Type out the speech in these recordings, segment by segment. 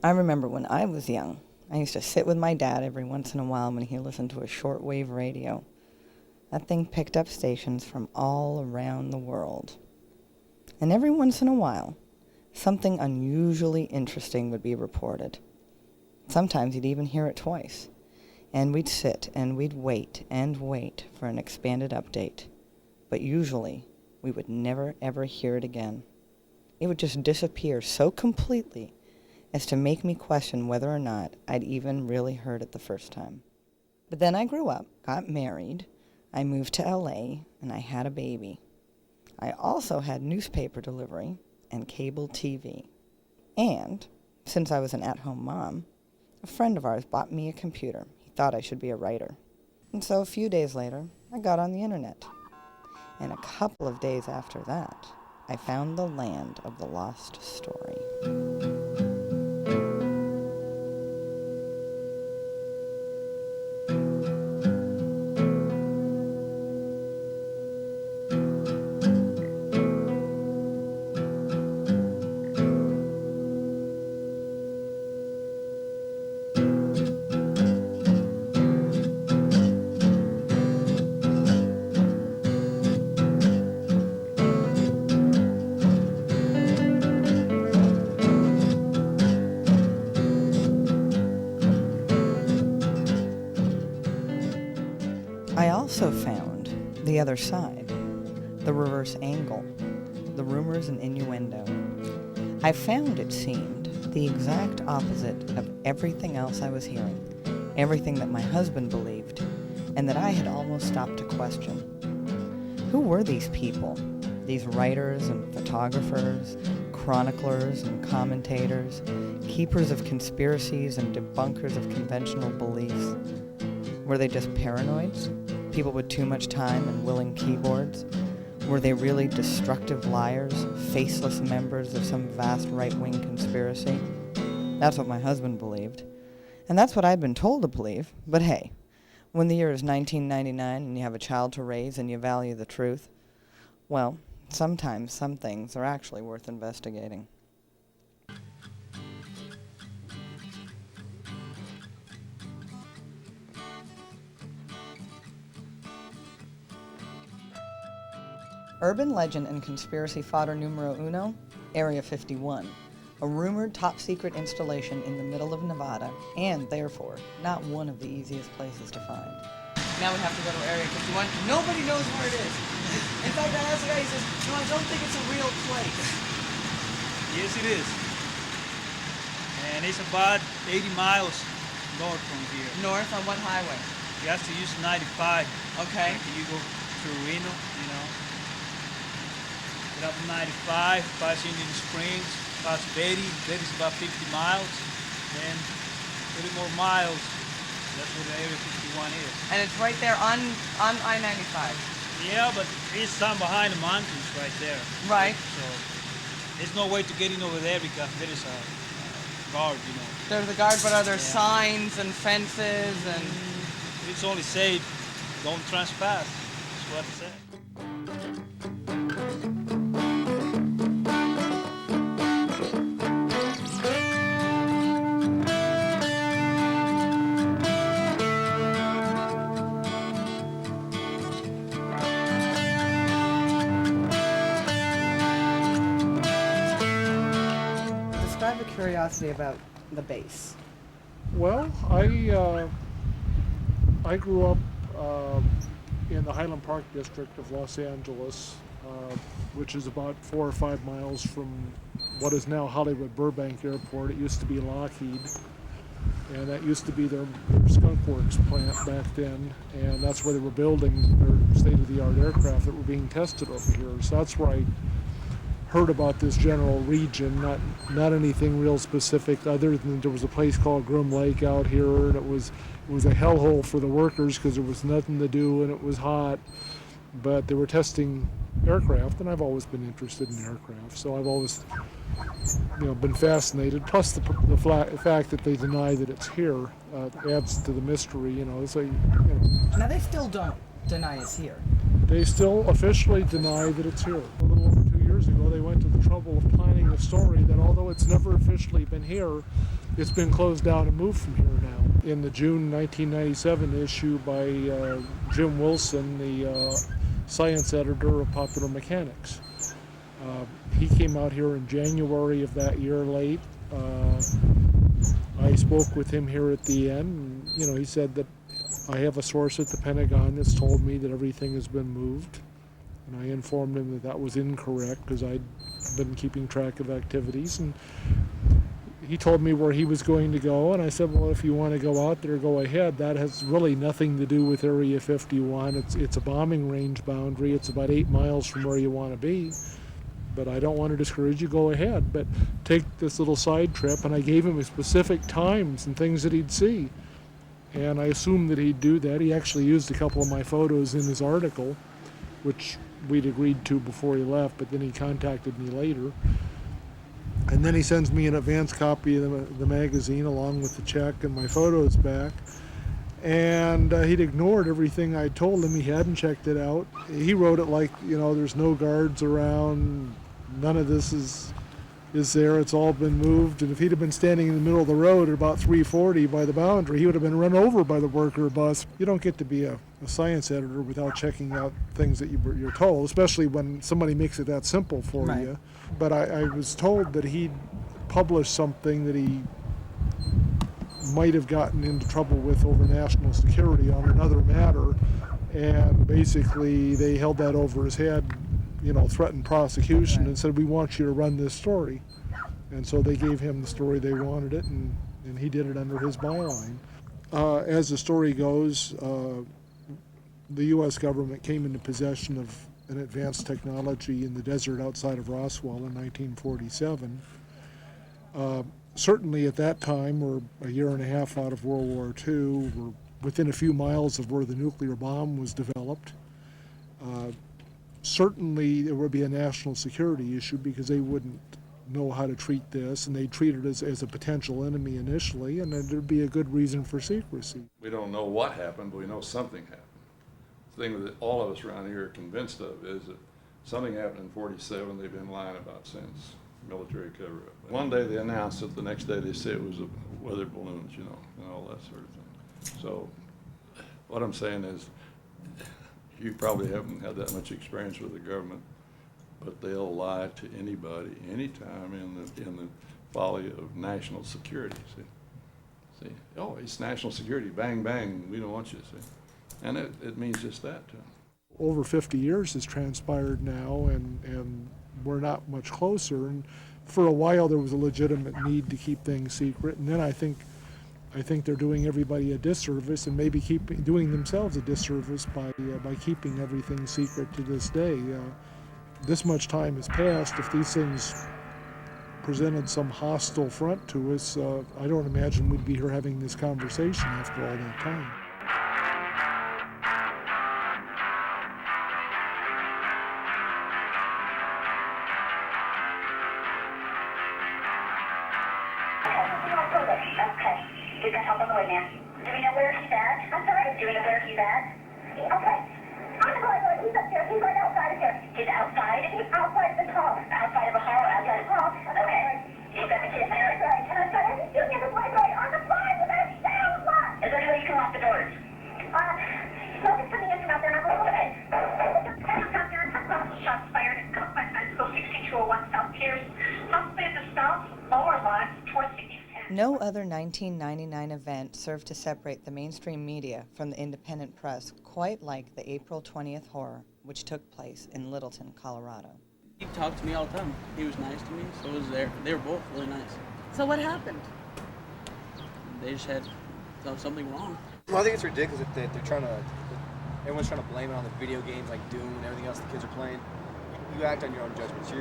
I remember when I was young, I used to sit with my dad every once in a while when he listened to a shortwave radio. That thing picked up stations from all around the world. And every once in a while, something unusually interesting would be reported. Sometimes you'd even hear it twice. And we'd sit and we'd wait and wait for an expanded update. But usually, we would never ever hear it again. It would just disappear so completely as to make me question whether or not I'd even really heard it the first time. But then I grew up, got married, I moved to LA, and I had a baby. I also had newspaper delivery and cable TV. And, since I was an at-home mom, a friend of ours bought me a computer. He thought I should be a writer. And so a few days later, I got on the internet. And a couple of days after that, I found the land of the lost story. I also found the other side, the reverse angle, the rumors and innuendo. I found, it seemed, the exact opposite of everything else I was hearing, everything that my husband believed, and that I had almost stopped to question. Who were these people, these writers and photographers, chroniclers and commentators, keepers of conspiracies and debunkers of conventional beliefs? Were they just paranoids? People with too much time and willing keyboards? Were they really destructive liars, faceless members of some vast right-wing conspiracy? That's what my husband believed. And that's what I'd been told to believe. But hey, when the year is 1999 and you have a child to raise and you value the truth, well, sometimes some things are actually worth investigating. Urban legend and conspiracy fodder numero uno, Area 51, a rumored top-secret installation in the middle of Nevada, and therefore, not one of the easiest places to find. Now we have to go to Area 51. Nobody knows where it is. In fact, I asked the guy, he says, no, I don't think it's a real place. Yes, it is. And it's about 80 miles north from here. North on what highway? You have to use 95. Okay. You go through Reno, you know. Get up 95, pass Indian Springs, pass Betty. Betty's about 50 miles. Then 30 more miles. That's where the Area 51 is. And it's right there on I-95. Yeah, but it's down behind the mountains right there. Right. So there's no way to get in over there because there is a guard, you know. There's a guard, but are there signs and fences and... It's only said, don't trespass. That's what it said. Describe a curiosity about the base. Well, I grew up in the Highland Park district of Los Angeles, which is about 4 or 5 miles from what is now Hollywood Burbank Airport. It used to be Lockheed, and that used to be their Skunk Works plant back then, and that's where they were building their state-of-the-art aircraft that were being tested over here. So that's where I heard about this general region, not anything real specific other than there was a place called Groom Lake out here, and it was a hellhole for the workers because there was nothing to do and it was hot, but they were testing aircraft, and I've always been interested in aircraft, so I've always been fascinated. Plus the fact that they deny that it's here adds to the mystery. Now they still don't deny it's here. They still officially deny that it's here. A little over 2 years ago, they went to the trouble of planning a story that although it's never officially been here, It's been closed down and moved from here now. In the June 1997 issue by Jim Wilson, the science editor of Popular Mechanics. He came out here in January of that year late. I spoke with him here at the end. And, he said that I have a source at the Pentagon that's told me that everything has been moved. And I informed him that that was incorrect because I'd been keeping track of activities. And he told me where he was going to go, and I said, well, if you want to go out there, go ahead. That has really nothing to do with Area 51. It's a bombing range boundary. It's about 8 miles from where you want to be. But I don't want to discourage you, go ahead. But take this little side trip, and I gave him specific times and things that he'd see. And I assumed that he'd do that. He actually used a couple of my photos in his article, which we'd agreed to before he left, but then he contacted me later. And then he sends me an advance copy of the magazine along with the check and my photos back. And he'd ignored everything I told him. He hadn't checked it out. He wrote it like, there's no guards around, none of this is there, it's all been moved. And if he'd have been standing in the middle of the road at about 3:40 by the boundary, he would have been run over by the worker bus. You don't get to be a science editor without checking out things that you're told, especially when somebody makes it that simple for Right. you. But I was told that he'd published something that he might have gotten into trouble with over national security on another matter, and basically they held that over his head, threatened prosecution, Right. and said, we want you to run this story. And so they gave him the story they wanted it, and he did it under his byline. As the story goes, the U.S. government came into possession of an advanced technology in the desert outside of Roswell in 1947. Certainly at that time, we're a year and a half out of World War II. We're within a few miles of where the nuclear bomb was developed. Certainly there would be a national security issue because they wouldn't know how to treat this, and they treat it as a potential enemy initially, and then there'd be a good reason for secrecy. We don't know what happened, but we know something happened. The thing that all of us around here are convinced of is that something happened in 47 they've been lying about since, military cover-up. One day they announced it, the next day they said it was weather balloons, and all that sort of thing. So what I'm saying is, you probably haven't had that much experience with the government, but they'll lie to anybody, anytime in the folly of national security. See, oh, it's national security, bang, bang, we don't want you to see. And it means just that to them. Over 50 years has transpired now, and we're not much closer. And for a while there was a legitimate need to keep things secret, and then I think they're doing everybody a disservice, and maybe doing themselves a disservice by keeping everything secret to this day. This much time has passed. If these things presented some hostile front to us, I don't imagine we'd be here having this conversation after all that time. We've got help on the way, ma'am. Do we know where he's at? I'm sorry. Do we know where he's at? Okay. I'm going. He's upstairs. He's right outside of here. He's outside? He's outside of the hall. Outside of a hall? Outside of the hall. Okay. He's got the kid there. Can I tell you? You can just wait on the fly without sound lock. Is there any way you can lock the doors? Focus for the engine out there. I'm going to go. Helicopter. Shots fired at Columbine High School 6201 South Pierce. Possibly at the south lower line towards 60. No other 1999 event served to separate the mainstream media from the independent press quite like the April 20th horror, which took place in Littleton, Colorado. He talked to me all the time. He was nice to me, so was there. They were both really nice. So what happened? They just had something wrong. Well, I think it's ridiculous that everyone's trying to blame it on the video games like Doom and everything else the kids are playing. You act on your own judgments.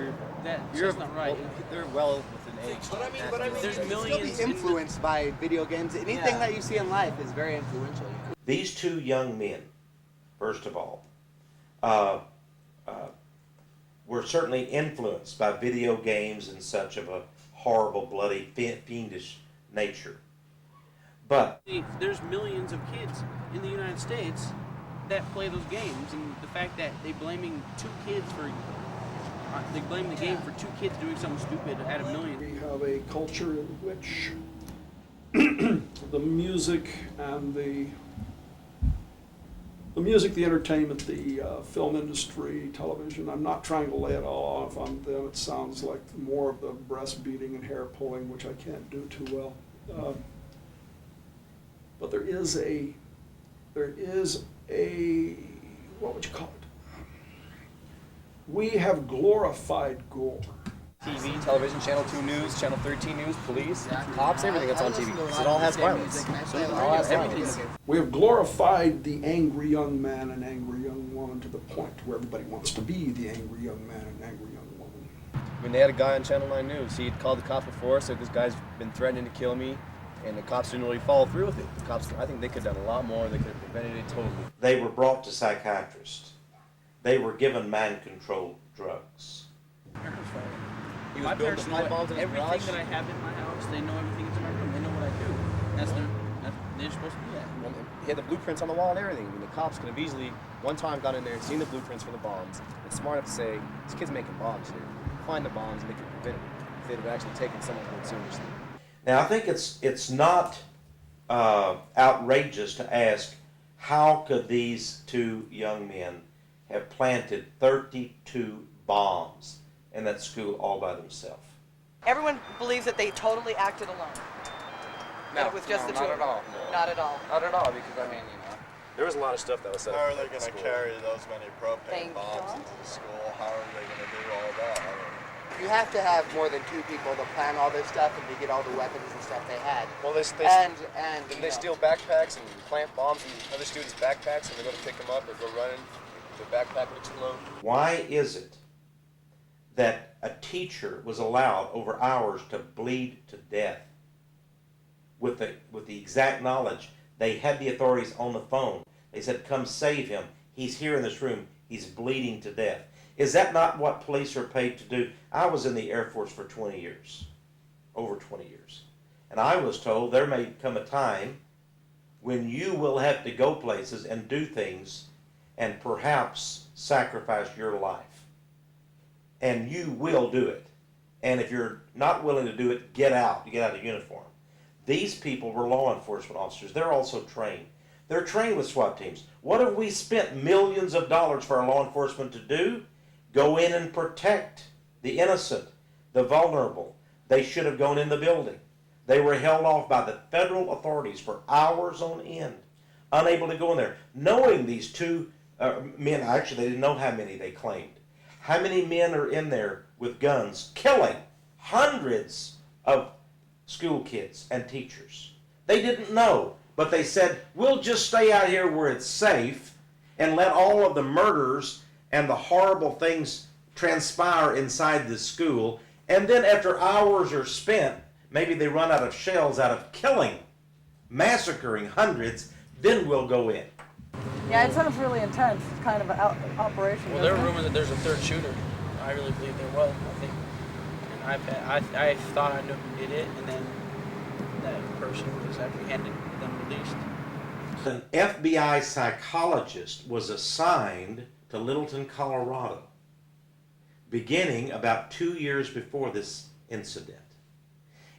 That's not right. They're well within age. But I mean, There's you can millions still be influenced by video games. Anything Yeah. that you see in life is very influential. These two young men, first of all, were certainly influenced by video games and such of a horrible, bloody, fiendish nature. But there's millions of kids in the United States that play those games, and the fact that they blame the game for two kids doing something stupid out of millions. We have a culture in which the music and the music, the entertainment, the film industry, television. I'm not trying to lay it all off on them. It sounds like more of the breast beating and hair pulling, which I can't do too well. But there is a, what would you call it? We have glorified gore. TV, television, Channel 2 News, Channel 13 News, police, cops, everything that's on TV. Because it all has violence. So it all has violence. We have glorified the angry young man and angry young woman to the point where everybody wants to be the angry young man and angry young woman. When they had a guy on Channel 9 News, he had called the cops before, said this guy's been threatening to kill me, and the cops didn't really follow through with it. The cops, I think they could have done a lot more. They could have prevented it totally. They were brought to psychiatrists. They were given mind-controlled drugs. He was My building parents the know pipe bombs in his everything garage. that I have in my house. They know everything that's in my room. They know what I do. They're supposed to do that. He had the blueprints on the wall and everything. I mean, the cops could have easily, one time, got in there and seen the blueprints for the bombs, and smart enough to say, this kid's making bombs here. Find the bombs and they could prevent it if they'd have actually taken someone more seriously. Now, I think it's not outrageous to ask, how could these two young men have planted 32 bombs in that school all by themselves? Everyone believes that they totally acted alone. No, It was just the two not of at all. them. Not at all. Not at all, because, I mean, there was a lot of stuff that was said. How are they going to carry those many propane Thank bombs God. into the school? How are they going to do all that? I mean, You have to have more than two people to plan all this stuff and to get all the weapons and stuff they had. Well, they and didn't they steal backpacks and plant bombs in other students' backpacks, and they go to pick them up or go running? Their backpack would explode. Why is it that a teacher was allowed over hours to bleed to death with the exact knowledge they had the authorities on the phone? They said, come save him. He's here in this room. He's bleeding to death. Is that not what police are paid to do? I was in the Air Force for 20 years, over 20 years. And I was told there may come a time when you will have to go places and do things and perhaps sacrifice your life. And you will do it. And if you're not willing to do it, get out. You get out of uniform. These people were law enforcement officers. They're also trained. They're trained with SWAT teams. What have we spent millions of dollars for our law enforcement to do? Go in and protect the innocent, the vulnerable. They should have gone in the building. They were held off by the federal authorities for hours on end, unable to go in there, knowing these two men. Actually, they didn't know how many they claimed. How many men are in there with guns, killing hundreds of school kids and teachers? They didn't know, but they said, we'll just stay out here where it's safe and let all of the murders and the horrible things transpire inside the school. And then after hours are spent, maybe they run out of shells out of killing, massacring hundreds, then we'll go in. Yeah, it sounds really intense. It's kind of an operation. Well, there are rumors that there's a third shooter. I really believe there was. I think, and I thought I knew who did it, and then that person was apprehended and then released. An FBI psychologist was assigned to Littleton, Colorado, beginning about 2 years before this incident.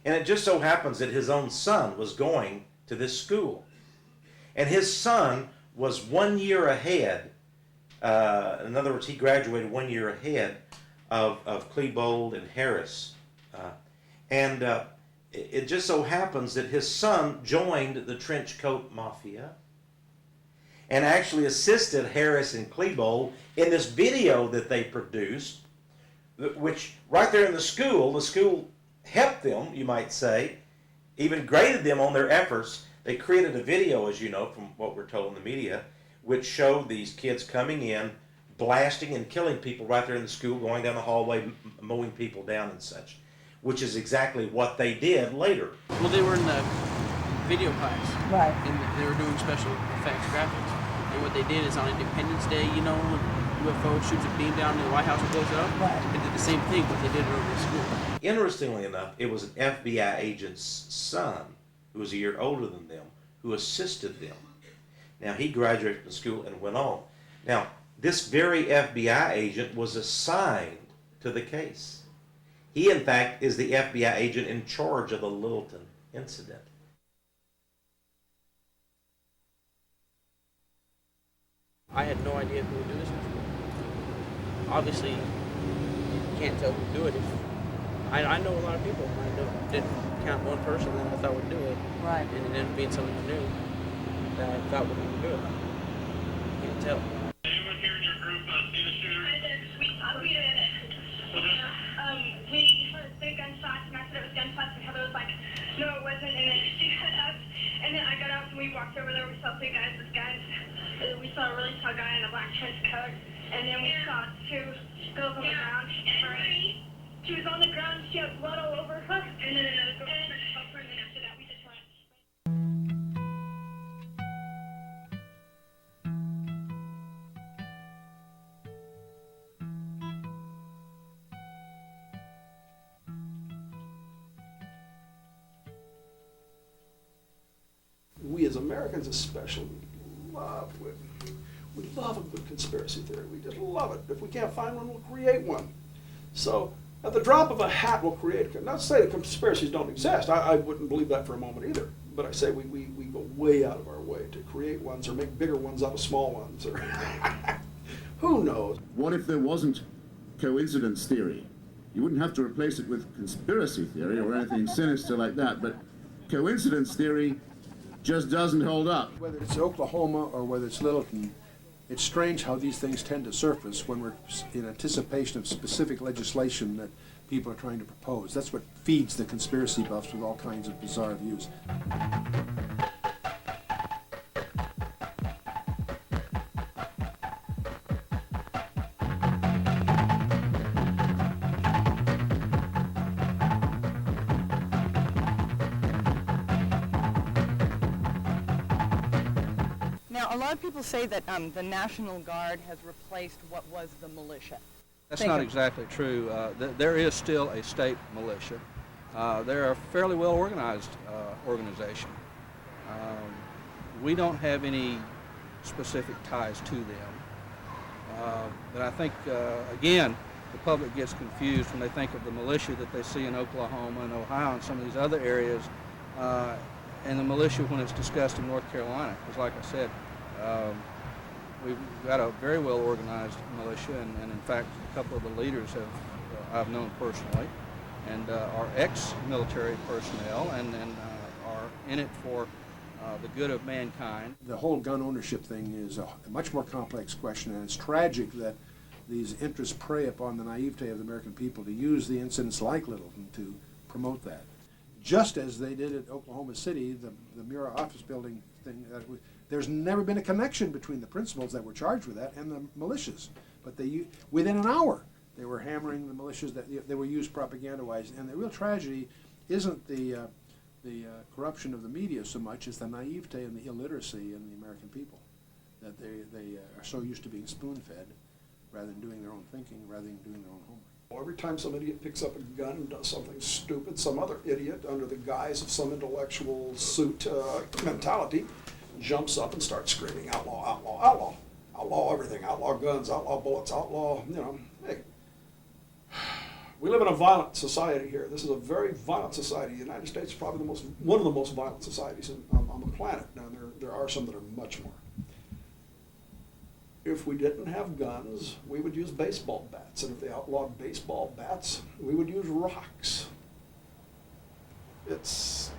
And it just so happens that his own son was going to this school. And his son was 1 year ahead, in other words, he graduated 1 year ahead of Klebold and Harris. It just so happens that his son joined the trench coat mafia and actually assisted Harris and Klebold in this video that they produced, which right there in the school helped them, you might say, even graded them on their efforts. They created a video, as you know, from what we're told in the media, which showed these kids coming in, blasting and killing people right there in the school, going down the hallway, mowing people down and such, which is exactly what they did later. Well, they were in the video class. Right. And they were doing special effects graphics. And what they did is on Independence Day, you know, when UFO shoots a beam down in the White House and blows it up, Right. they did the same thing, but they did it over the school. Interestingly enough, it was an FBI agent's son, who was a year older than them, who assisted them. Now, he graduated from school and went on. Now, this very FBI agent was assigned to the case. He, in fact, is the FBI agent in charge of the Littleton incident. I had no idea who would do this before. Obviously, you can't tell who would do it. I know a lot of people. I didn't count one person that I thought would do it. Right. And it ended up being someone I knew that I thought would do it. You can't tell. Anyone here in your group see the shooter? I did. We did. We heard big gunshots, and I said it was gunshots, and Heather was like, no, it wasn't, and then she got up, and then I got up, and we walked over there, we saw two guys with guns, and we saw a really tall guy in a black trench coat, and then we saw two girls on the ground. She was on the ground, she had blood all over her, and then another girl tried to help her, and then after that, we just went. We as Americans especially we love a good conspiracy theory. We just love it. If we can't find one, we'll create one. So at the drop of a hat, we'll create it. Not to say that conspiracies don't exist. I wouldn't believe that for a moment either. But I say we go way out of our way to create ones or make bigger ones out of small ones. Or who knows? What if there wasn't coincidence theory? You wouldn't have to replace it with conspiracy theory or anything sinister like that, but coincidence theory just doesn't hold up. Whether it's Oklahoma or whether it's Littleton, it's strange how these things tend to surface when we're in anticipation of specific legislation that people are trying to propose. That's what feeds the conspiracy buffs with all kinds of bizarre views. Now, a lot of people say that the National Guard has replaced what was the militia. That's not exactly true. There is still a state militia. They're a fairly well organized organization. We don't have any specific ties to them. But I think, again, the public gets confused when they think of the militia that they see in Oklahoma and Ohio and some of these other areas, and the militia when it's discussed in North Carolina. Because like I said, we've got a very well organized militia, and in fact, a couple of the leaders I've known personally, and are ex-military personnel, and are in it for the good of mankind. The whole gun ownership thing is a much more complex question, and it's tragic that these interests prey upon the naivete of the American people to use the incidents like Littleton to promote that. Just as they did at Oklahoma City, the Mura office building thing, there's never been a connection between the principals that were charged with that and the militias. But within an hour, they were hammering the militias that they were used propaganda-wise. And the real tragedy isn't the corruption of the media so much as the naivete and the illiteracy in the American people, that they are so used to being spoon-fed rather than doing their own thinking, rather than doing their own homework. Every time some idiot picks up a gun and does something stupid, some other idiot, under the guise of some intellectual suit mentality, jumps up and starts screaming, outlaw, outlaw, outlaw, outlaw everything, outlaw guns, outlaw bullets, outlaw, hey. We live in a violent society here. This is a very violent society. The United States is probably one of the most violent societies on the planet. Now, there are some that are much more. If we didn't have guns, we would use baseball bats. And if they outlawed baseball bats, we would use rocks. It's...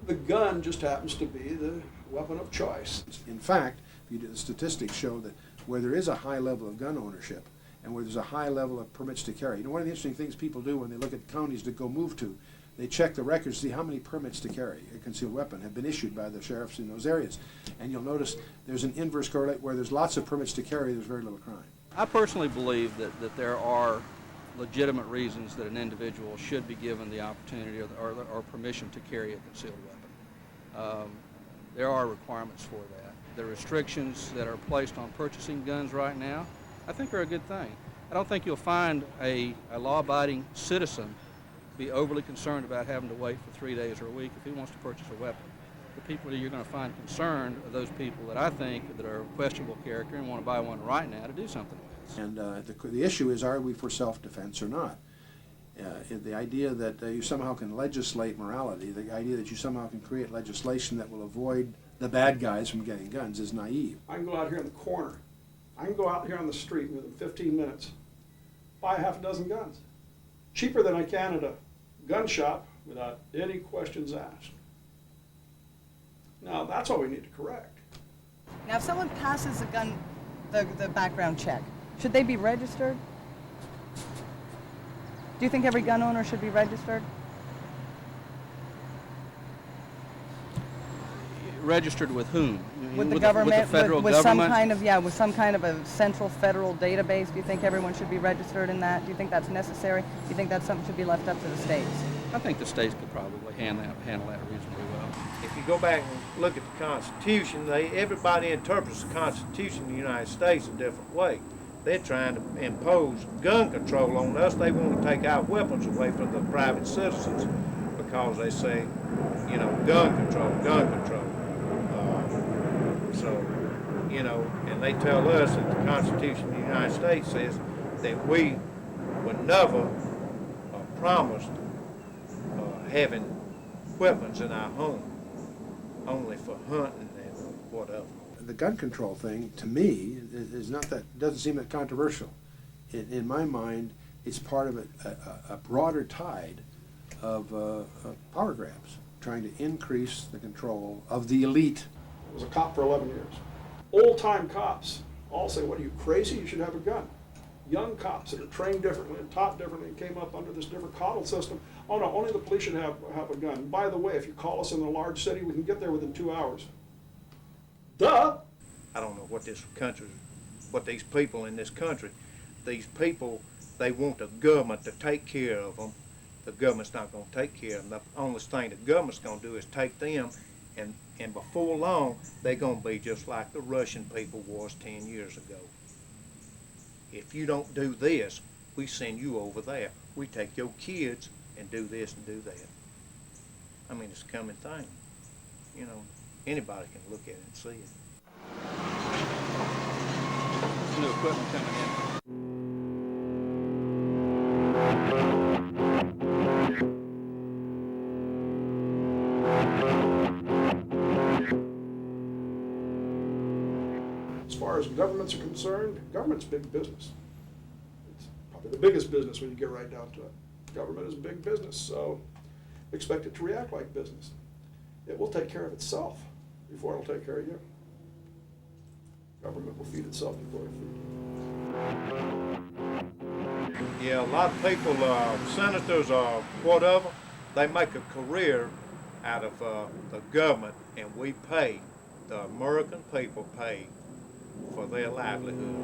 The gun just happens to be the weapon of choice. In fact, the statistics show that where there is a high level of gun ownership and where there's a high level of permits to carry, one of the interesting things people do when they look at counties to go move to, they check the records to see how many permits to carry a concealed weapon have been issued by the sheriffs in those areas. And you'll notice there's an inverse correlate where there's lots of permits to carry, there's very little crime. I personally believe that there are legitimate reasons that an individual should be given the opportunity or permission to carry a concealed weapon. There are requirements for that. The restrictions that are placed on purchasing guns right now, I think are a good thing. I don't think you'll find a law-abiding citizen be overly concerned about having to wait for 3 days or a week if he wants to purchase a weapon. The people that you're going to find concerned are those people that I think that are of questionable character and want to buy one right now to do something with. And the issue is, are we for self-defense or not? The idea that you somehow can legislate morality, the idea that you somehow can create legislation that will avoid the bad guys from getting guns is naive. I can go out here in the corner. I can go out here on the street within 15 minutes, buy half a dozen guns. Cheaper than I can at a gun shop without any questions asked. Now, that's what we need to correct. Now, if someone passes the background check, should they be registered? Do you think every gun owner should be registered? Registered with whom? With the government, with the federal with government? with some kind of a central federal database. Do you think everyone should be registered in that? Do you think that's necessary? Do you think that's something should be left up to the states? I think the states could probably handle that reasonably well. If you go back and look at the Constitution, everybody interprets the Constitution in the United States a different way. They're trying to impose gun control on us. They want to take our weapons away from the private citizens because they say, you know, gun control, gun control. And they tell us that the Constitution of the United States says that we were never promised having weapons in our home, only for hunting and whatever. The gun control thing, to me, doesn't seem that controversial. In my mind, it's part of a broader tide of power grabs, trying to increase the control of the elite. I was a cop for 11 years. Old-time cops all say, what are you, crazy? You should have a gun. Young cops that are trained differently and taught differently and came up under this different coddle system. Oh no, only the police should have a gun. By the way, if you call us in a large city, we can get there within 2 hours. Duh! I don't know what these people in this country, these people, they want the government to take care of them. The government's not going to take care of them. The only thing the government's going to do is take them, and before long, they're going to be just like the Russian people was 10 years ago. If you don't do this, we send you over there. We take your kids and do this and do that. I mean, it's a coming thing. You know, anybody can look at it and see it. There's new equipment coming in. As far as governments are concerned, government's big business. It's probably the biggest business when you get right down to it. Government is big business, so expect it to react like business. It will take care of itself before it'll take care of you. Government will feed itself before it feeds you. Yeah, a lot of people, senators or whatever, they make a career out of the government, and we pay, the American people pay for their livelihood.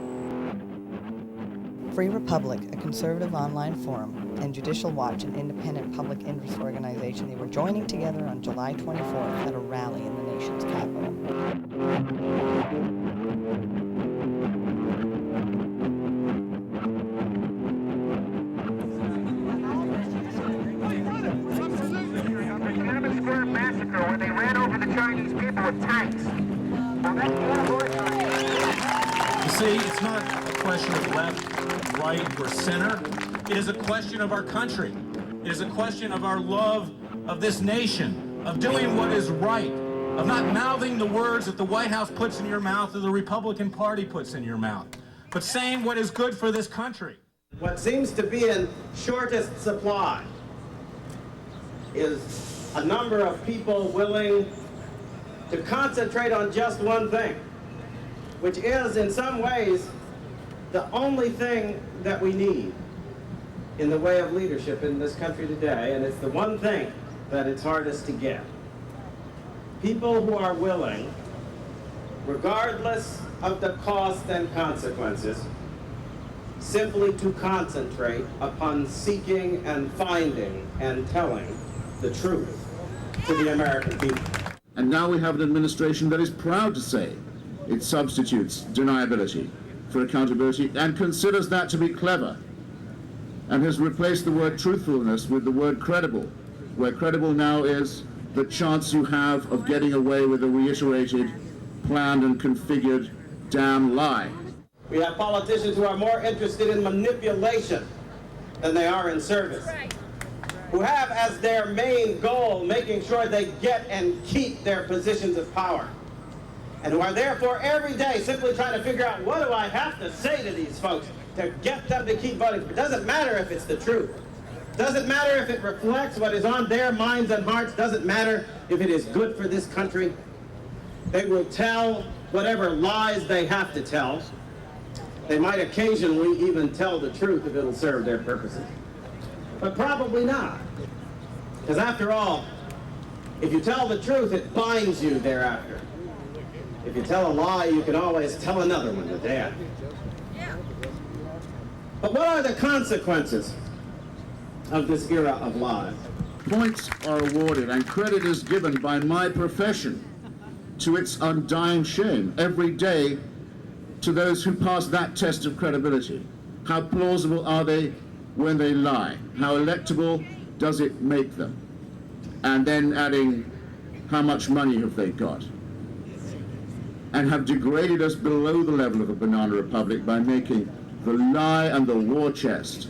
Free Republic, a conservative online forum, and Judicial Watch, an independent public interest organization, they were joining together on July 24th at a rally in the nation's capital. Massacre when they ran over the Chinese people with tanks. You see, it's not a question of left, right, or center. It is a question of our country. It is a question of our love of this nation, of doing what is right, of not mouthing the words that the White House puts in your mouth or the Republican Party puts in your mouth, but saying what is good for this country. What seems to be in shortest supply is a number of people willing to concentrate on just one thing, which is in some ways the only thing that we need in the way of leadership in this country today, and it's the one thing that it's hardest to get. People who are willing, regardless of the cost and consequences, simply to concentrate upon seeking and finding and telling the truth to the American people. And now we have an administration that is proud to say it substitutes deniability for accountability and considers that to be clever, and has replaced the word truthfulness with the word credible, where credible now is the chance you have of getting away with a reiterated, planned and configured damn lie. We have politicians who are more interested in manipulation than they are in service, who have as their main goal making sure they get and keep their positions of power. and who are therefore every day simply trying to figure out, what do I have to say to these folks to get them to keep voting? It doesn't matter if it's the truth. Doesn't matter if it reflects what is on their minds and hearts. Doesn't matter if it is good for this country. They will tell whatever lies they have to tell. They might occasionally even tell the truth if it'll serve their purposes. But probably not. Because after all, if you tell the truth, it binds you thereafter. If you tell a lie, you can always tell another one the day after. But what are the consequences of this era of lies? Points are awarded and credit is given by my profession to its undying shame every day to those who pass that test of credibility. How plausible are they when they lie? How electable does it make them? And then adding, how much money have they got? And have degraded us below the level of a banana republic by making the lie and the war chest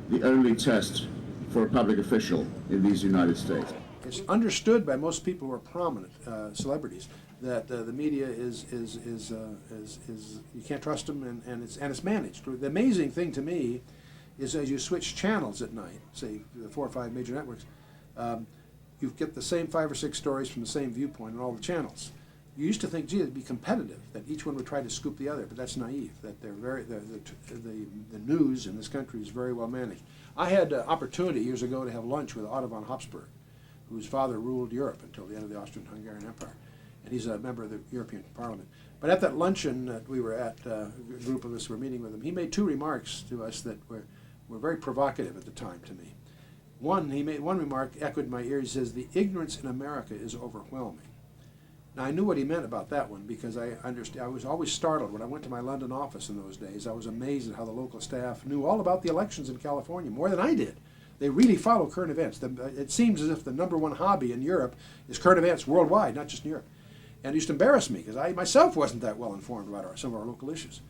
the only test for a public official in these United States. It's understood by most people who are prominent celebrities that the media is you can't trust them, and it's managed. The amazing thing to me is as you switch channels at night, say the 4 or 5 major networks, you get the same 5 or 6 stories from the same viewpoint on all the channels. You used to think, gee, it'd be competitive, that each one would try to scoop the other, but that's naive. That they're the news in this country is very well managed. I had opportunity years ago to have lunch with Otto von Habsburg, whose father ruled Europe until the end of the Austrian-Hungarian Empire, and he's a member of the European Parliament. But at that luncheon that we were at, a group of us were meeting with him, he made 2 remarks to us that were very provocative at the time to me. He made one remark, echoed in my ear. He says, "The ignorance in America is overwhelming." Now, I knew what he meant about that one because I was always startled when I went to my London office in those days. I was amazed at how the local staff knew all about the elections in California, more than I did. They really follow current events. It seems as if the #1 hobby in Europe is current events worldwide, not just in Europe. And it used to embarrass me because I myself wasn't that well informed about some of our local issues.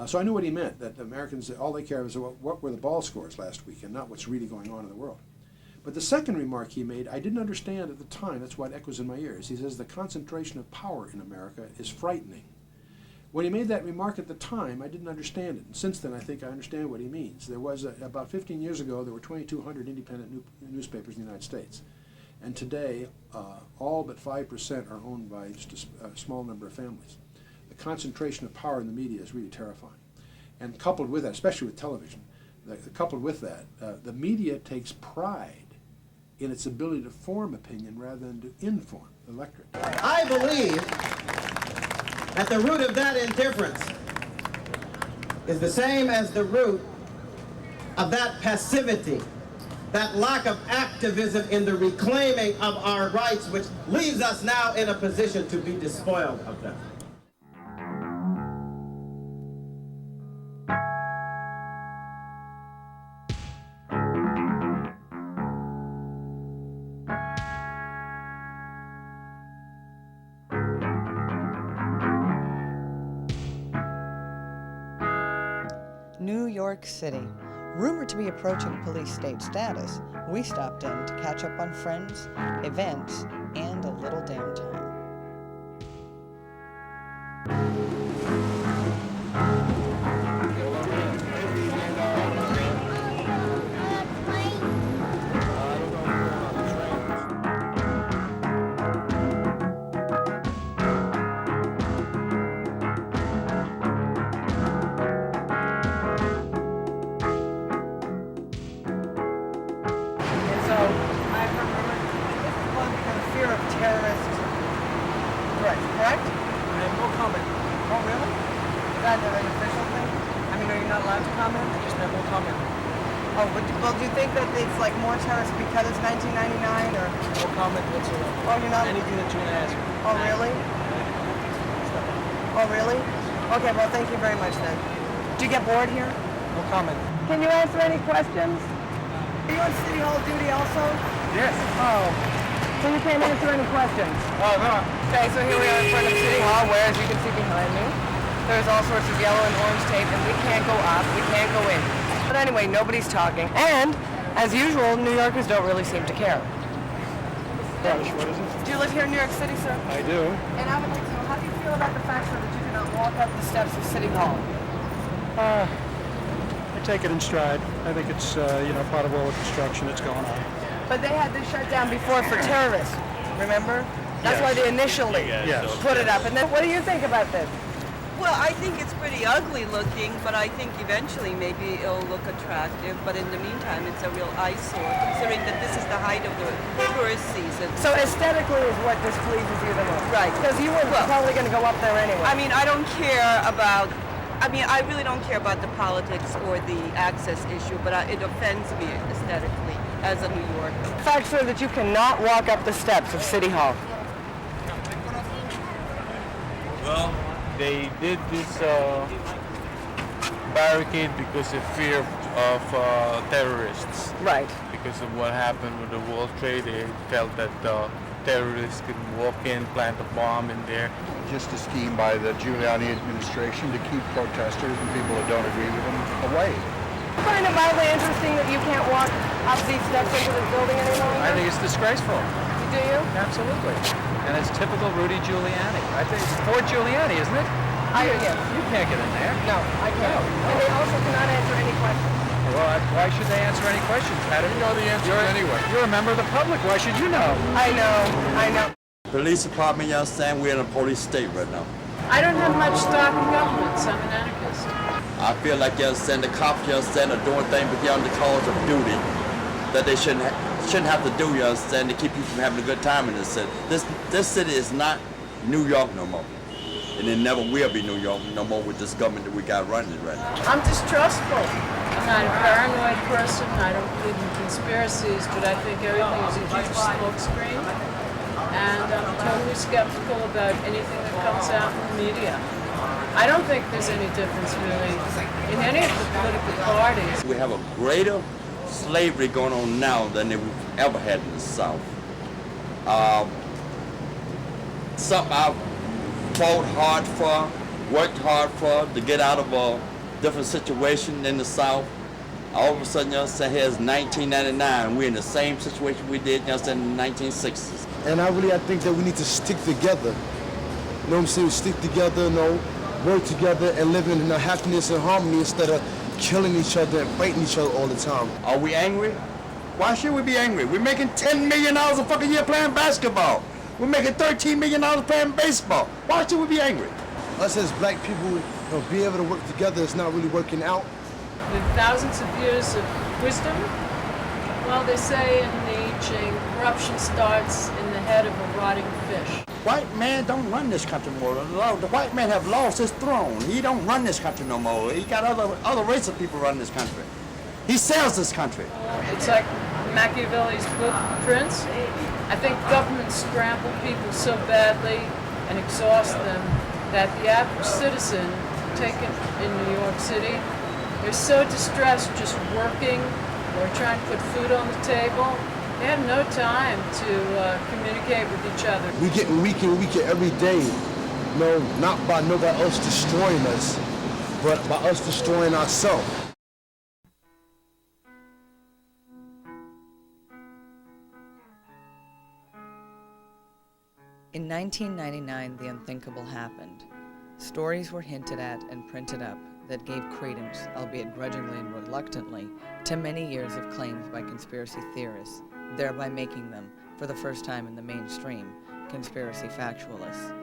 So I knew what he meant, that Americans, all they care about is what were the ball scores last week and not what's really going on in the world. But the second remark he made, I didn't understand at the time. That's why it echoes in my ears. He says the concentration of power in America is frightening. When he made that remark at the time, I didn't understand it. And since then, I think I understand what he means. There was, about 15 years ago, there were 2,200 independent newspapers in the United States. And today, all but 5% are owned by just a small number of families. The concentration of power in the media is really terrifying. And coupled with that, especially with television, coupled with that, the media takes pride in its ability to form opinion rather than to inform the electorate. I believe that the root of that indifference is the same as the root of that passivity, that lack of activism in the reclaiming of our rights, which leaves us now in a position to be despoiled of them. New York City. Rumored to be approaching police state status, we stopped in to catch up on friends, events, and a little downtime. Okay, well, thank you very much then. Did you get bored here? No comment. Can you answer any questions? Are you on City Hall duty also? Yes. Oh. So you can't answer any questions? Oh, no. Okay, so here we are in front of City Hall, where, as you can see behind me, there's all sorts of yellow and orange tape, and we can't go up, we can't go in. But anyway, nobody's talking. And, as usual, New Yorkers don't really seem to care. Gosh, what is it? Do you live here in New York City, sir? I do. And I would like to know, how do you feel feel about the fact that you cannot walk up the steps of City Hall? I take it in stride. I think it's, part of all the construction that's going on. But they had this shut down before for terrorists, remember? That's why they initially put it up. And then what do you think about this? Well, I think it's pretty ugly looking, but I think eventually maybe it'll look attractive. But in the meantime, it's a real eyesore, considering that this is the height of the tourist season. So aesthetically is what displeases you the most? Right. Because you were probably going to go up there anyway. I mean, I really don't care about the politics or the access issue, but it offends me aesthetically as a New Yorker. The fact, sir, that you cannot walk up the steps of City Hall. Well, they did this barricade because of fear of terrorists. Right. Because of what happened with the World Trade, they felt that terrorists could walk in, plant a bomb in there. Just a scheme by the Giuliani administration to keep protesters and people that don't agree with them away. I find it mildly interesting that you can't walk up these steps into this building any longer. I think it's disgraceful. Do you? Absolutely. And it's typical Rudy Giuliani. I think it's Fort Giuliani, isn't it? You can't get in there. No, I can't. And they also cannot answer any questions. Well, why should they answer any questions, Patty? You know the answer anyway. You're a member of the public. Why should you know? I know. Police department, you understand, we're in a police state right now. I don't have much stock in government, so I'm an anarchist. I feel like, you understand, the cops, you understand, are doing things beyond the cause of duty that they shouldn't have to do, you understand, to keep you from having a good time in this city. This city is not New York no more. And it never will be New York no more with this government that we got running it right now. I'm distrustful. I'm not a paranoid person. I don't believe in conspiracies, but I think everything is a huge smokescreen. And I'm totally skeptical about anything that comes out in the media. I don't think there's any difference really in any of the political parties. We have a greater slavery going on now than we've ever had in the South. Something I've fought hard for, worked hard for to get out of a different situation in the South. All of a sudden, you understand, here's 1999, we're in the same situation we did, you understand, in the 1960s. And I think that we need to stick together. You know what I'm saying? Stick together, work together and live in happiness and harmony instead of killing each other and fighting each other all the time. Are we angry? Why should we be angry? We're making $10 million a fucking year playing basketball. We're making $13 million playing baseball. Why should we be angry? Us as black people, be able to work together is not really working out. With thousands of years of wisdom, well, they say in the I Ching, corruption starts in the head of a rotting fish. White man don't run this country more. The white man have lost his throne. He don't run this country no more. He got other race of people running this country. He sells this country. It's like Machiavelli's book, Prince. I think governments scramble people so badly and exhaust them that the average citizen, taken in New York City, they're so distressed just working or trying to put food on the table. They have no time to communicate with each other. We're getting weaker and weaker every day. No, not by nobody else destroying us, but by us destroying ourselves. In 1999, the unthinkable happened. Stories were hinted at and printed up that gave credence, albeit grudgingly and reluctantly, to many years of claims by conspiracy theorists, thereby making them, for the first time in the mainstream, conspiracy factualists.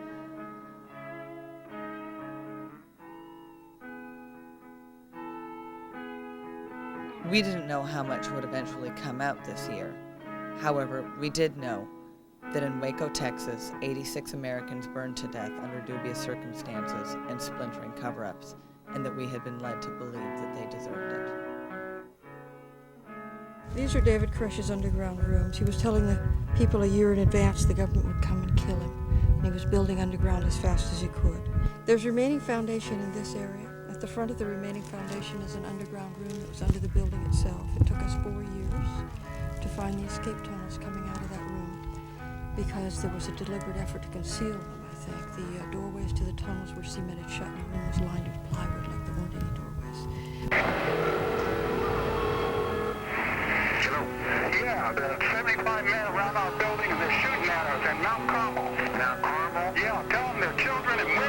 We didn't know how much would eventually come out this year. However, we did know that in Waco, Texas, 86 Americans burned to death under dubious circumstances and splintering cover-ups, and that we had been led to believe that they deserved it. These are David Koреш's underground rooms. He was telling the people a year in advance the government would come and kill him, and he was building underground as fast as he could. There's remaining foundation in this area. At the front of the remaining foundation is an underground room that was under the building itself. It took us 4 years to find the escape tunnels coming out of that room because there was a deliberate effort to conceal them, I think. The doorways to the tunnels were cemented shut and the room was lined with plywood like there weren't any doorways. Yeah, the 75 men around our building and they're shooting at us at Mount Carmel. Mount Carmel? Yeah, tell them they're children and women.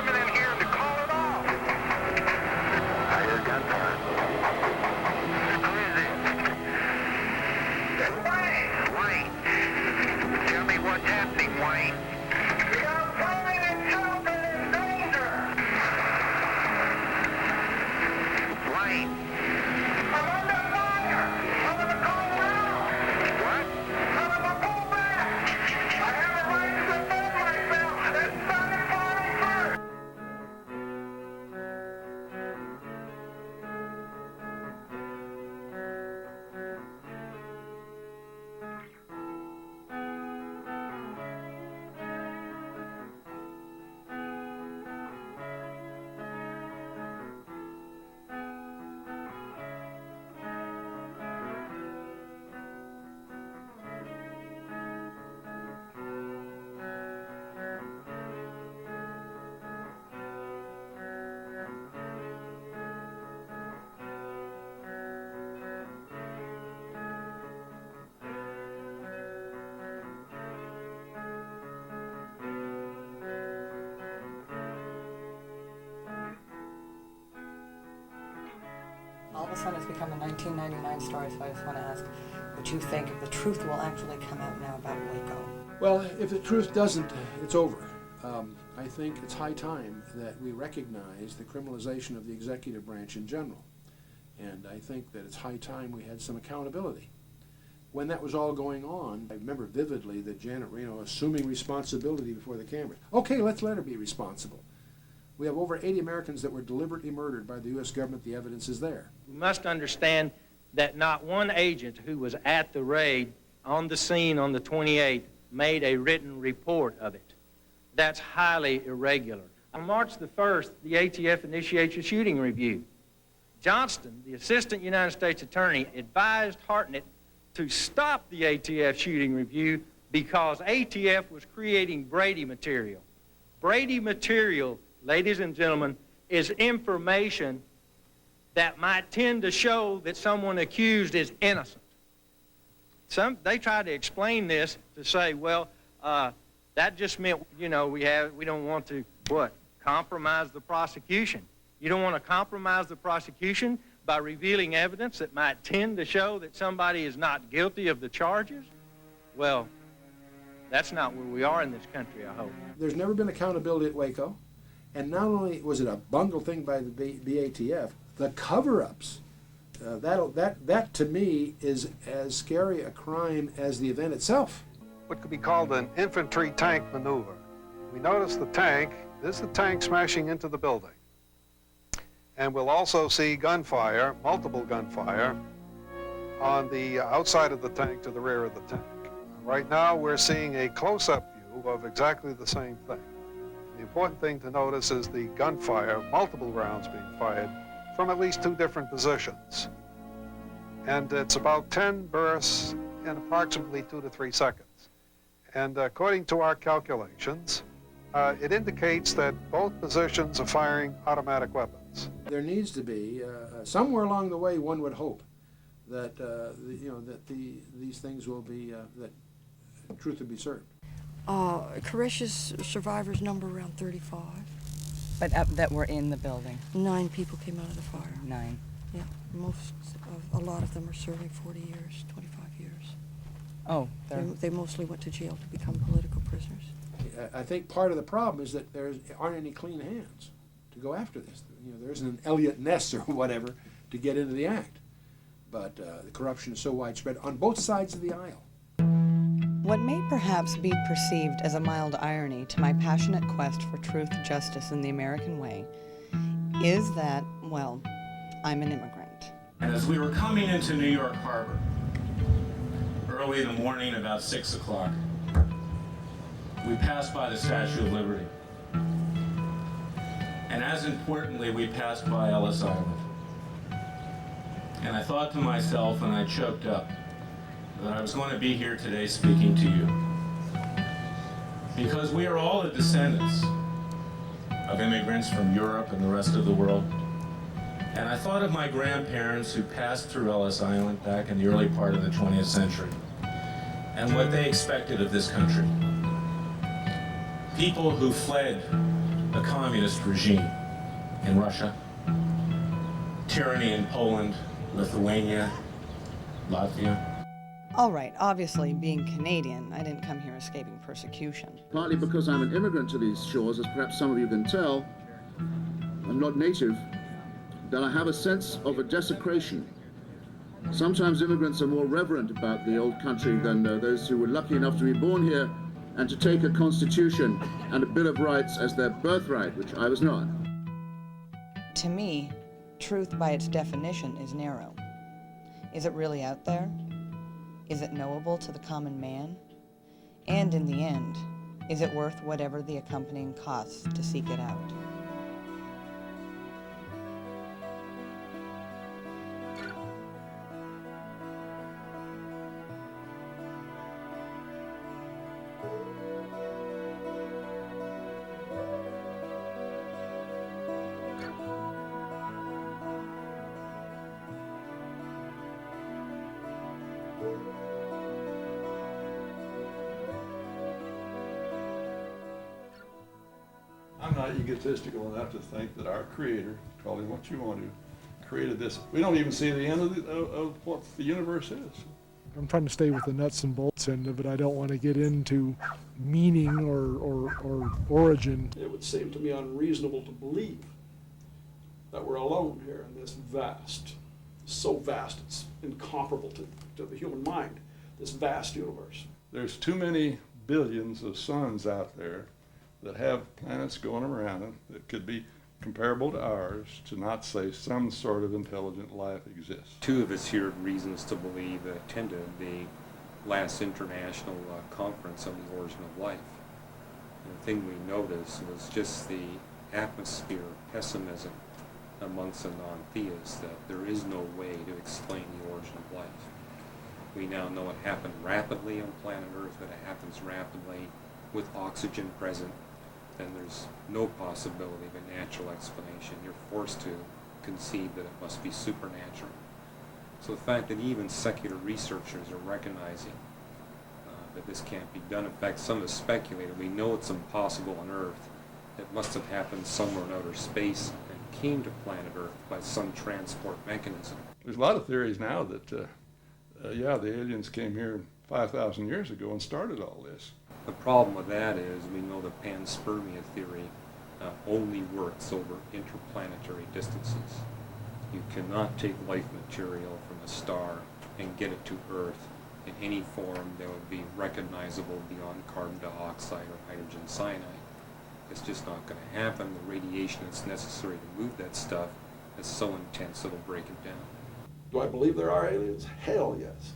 son has become a 1999 story, so I just want to ask what you think if the truth will actually come out now about Waco. Well, if the truth doesn't, it's over. I think it's high time that we recognize the criminalization of the executive branch in general. And I think that it's high time we had some accountability. When that was all going on, I remember vividly that Janet Reno assuming responsibility before the cameras. Okay, let's let her be responsible. We have over 80 Americans that were deliberately murdered by the U.S. government. The evidence is there. We must understand that not one agent who was at the raid on the scene on the 28th made a written report of it. That's highly irregular. On March the 1st, the ATF initiates a shooting review. Johnston, the Assistant United States Attorney, advised Hartnett to stop the ATF shooting review because ATF was creating Brady material. Brady material, ladies and gentlemen, is information that might tend to show that someone accused is innocent. They tried to explain this to say, well, that just meant, you know, we don't want to, compromise the prosecution. You don't want to compromise the prosecution by revealing evidence that might tend to show that somebody is not guilty of the charges? Well, that's not where we are in this country, I hope. There's never been accountability at Waco. And not only was it a bungled thing by the BATF, the cover-ups, that to me is as scary a crime as the event itself. What could be called an infantry tank maneuver. We notice the tank, this is the tank smashing into the building. And we'll also see gunfire, multiple gunfire, on the outside of the tank to the rear of the tank. Right now we're seeing a close-up view of exactly the same thing. The important thing to notice is the gunfire, multiple rounds being fired from at least 2 different positions. And it's about 10 bursts in approximately 2 to 3 seconds. And according to our calculations, it indicates that both positions are firing automatic weapons. There needs to be, somewhere along the way, one would hope that, these things will be, that truth will be served. Koresh's survivors number around 35. But that were in the building? 9 people came out of the fire. 9. Yeah, a lot of them are serving 40 years, 25 years. Oh, they mostly went to jail to become political prisoners. I think part of the problem is that there aren't any clean hands to go after this. You know, there isn't an Elliot Ness or whatever to get into the act. But the corruption is so widespread on both sides of the aisle. What may perhaps be perceived as a mild irony to my passionate quest for truth, justice, and the American way is that, well, I'm an immigrant. And as we were coming into New York Harbor, early in the morning, about 6 o'clock, we passed by the Statue of Liberty. And as importantly, we passed by Ellis Island. And I thought to myself, and I choked up, that I was going to be here today speaking to you. Because we are all the descendants of immigrants from Europe and the rest of the world. And I thought of my grandparents who passed through Ellis Island back in the early part of the 20th century and what they expected of this country. People who fled the communist regime in Russia, tyranny in Poland, Lithuania, Latvia. All right, obviously, being Canadian, I didn't come here escaping persecution. Partly because I'm an immigrant to these shores, as perhaps some of you can tell, I'm not native, that I have a sense of a desecration. Sometimes immigrants are more reverent about the old country than those who were lucky enough to be born here and to take a constitution and a Bill of Rights as their birthright, which I was not. To me, truth by its definition is narrow. Is it really out there? Is it knowable to the common man? And in the end, is it worth whatever the accompanying costs to seek it out? I'm not egotistical enough to think that our Creator, call him what you want to, created this. We don't even see the end of what the universe is. I'm trying to stay with the nuts and bolts end of it. I don't want to get into meaning or origin. It would seem to me unreasonable to believe that we're alone here in this vast, so vast it's incomparable to the human mind, this vast universe. There's too many billions of suns out there that have planets going around them that could be comparable to ours to not say some sort of intelligent life exists. Two of us here had reasons to believe that attended the last international conference on the origin of life. And the thing we noticed was just the atmosphere of pessimism amongst the non-theists, that there is no way to explain the origin of life. We now know it happened rapidly on planet Earth, that it happens rapidly with oxygen present, then there's no possibility of a natural explanation. You're forced to concede that it must be supernatural. So the fact that even secular researchers are recognizing that this can't be done, in fact some have speculated, we know it's impossible on Earth, it must have happened somewhere in outer space and came to planet Earth by some transport mechanism. There's a lot of theories now that, yeah, the aliens came here 5,000 years ago and started all this. The problem with that is we know the panspermia theory only works over interplanetary distances. You cannot take life material from a star and get it to Earth in any form that would be recognizable beyond carbon dioxide or hydrogen cyanide. It's just not going to happen. The radiation that's necessary to move that stuff is so intense it'll break it down. Do I believe there are aliens? Hell yes.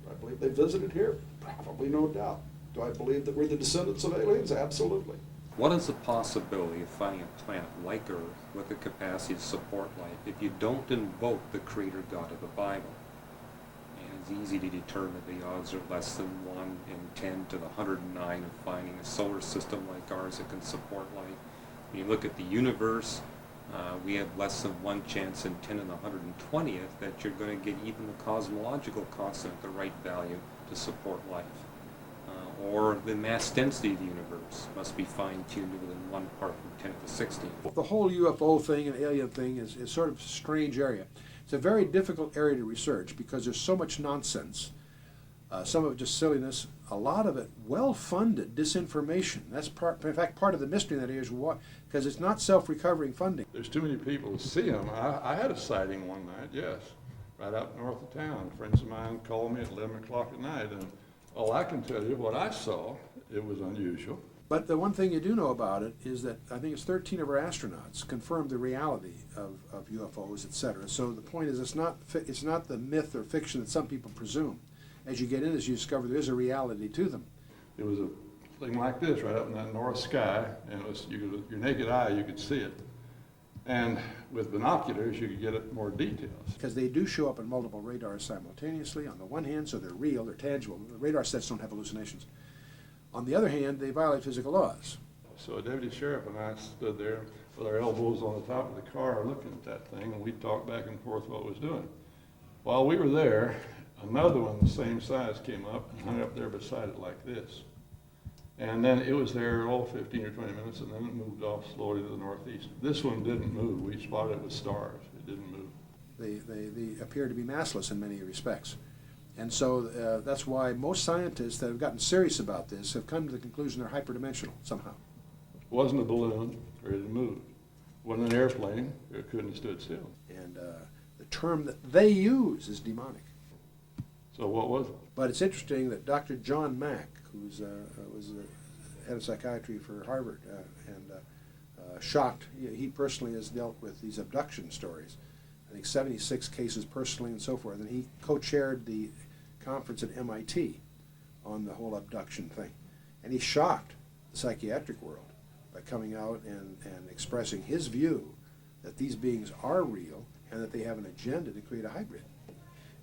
Do I believe they visited here? Probably, no doubt. Do I believe that we're the descendants of aliens? Absolutely. What is the possibility of finding a planet like Earth with the capacity to support life if you don't invoke the creator God of the Bible? And it's easy to determine that the odds are less than 1 in 10 to the 109 of finding a solar system like ours that can support life. When you look at the universe, we have less than 1 chance in 10 to the 120th that you're going to get even the cosmological constant at the right value to support life. Or the mass density of the universe must be fine-tuned within 1 part from 10 to the 16th. The whole UFO thing and alien thing is sort of a strange area. It's a very difficult area to research because there's so much nonsense. Some of it just silliness, a lot of it well-funded disinformation. That's in fact, part of the mystery in that area is what, because it's not self-recovering funding. There's too many people to see them. I had a sighting one night, yes, right out north of town. Friends of mine called me at 11 o'clock at night, and all I can tell you, what I saw, it was unusual. But the one thing you do know about it is that I think it's 13 of our astronauts confirmed the reality of UFOs, etc. So the point is, it's not the myth or fiction that some people presume. As you get in, as you discover there is a reality to them. It was a thing like this right up in that north sky, and it was, your naked eye, you could see it. And with binoculars, you could get it more details. Because they do show up in multiple radars simultaneously. On the one hand, so they're real, they're tangible. The radar sets don't have hallucinations. On the other hand, they violate physical laws. So a deputy sheriff and I stood there with our elbows on the top of the car looking at that thing, and we talked back and forth what it was doing. While we were there, another one the same size came up and hung up there beside it like this. And then it was there all 15 or 20 minutes, and then it moved off slowly to the northeast. This one didn't move. We spotted it with stars. It didn't move. They appear to be massless in many respects. And so that's why most scientists that have gotten serious about this have come to the conclusion they're hyperdimensional somehow. It wasn't a balloon, or it moved. It wasn't an airplane, it couldn't have stood still. And the term that they use is demonic. So what was it? But it's interesting that Dr. John Mack, who's was the head of psychiatry for Harvard, and shocked, he personally has dealt with these abduction stories. I think 76 cases personally and so forth, and he co-chaired the conference at MIT on the whole abduction thing. And he shocked the psychiatric world by coming out and expressing his view that these beings are real and that they have an agenda to create a hybrid.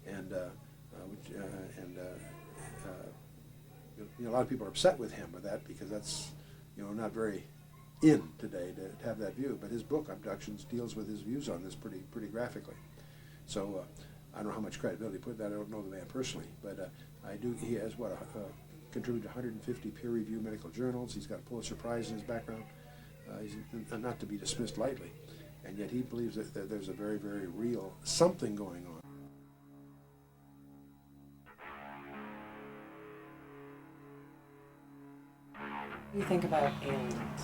And a lot of people are upset with him with that because that's not very in today to have that view. But his book Abductions deals with his views on this pretty graphically. So I don't know how much credibility he put that. I don't know the man personally, but I do. He has contributed to 150 peer-reviewed medical journals. He's got a Pulitzer Prize in his background. He's not to be dismissed lightly. and yet he believes that there's a very, very real something going on. What do you think about aliens?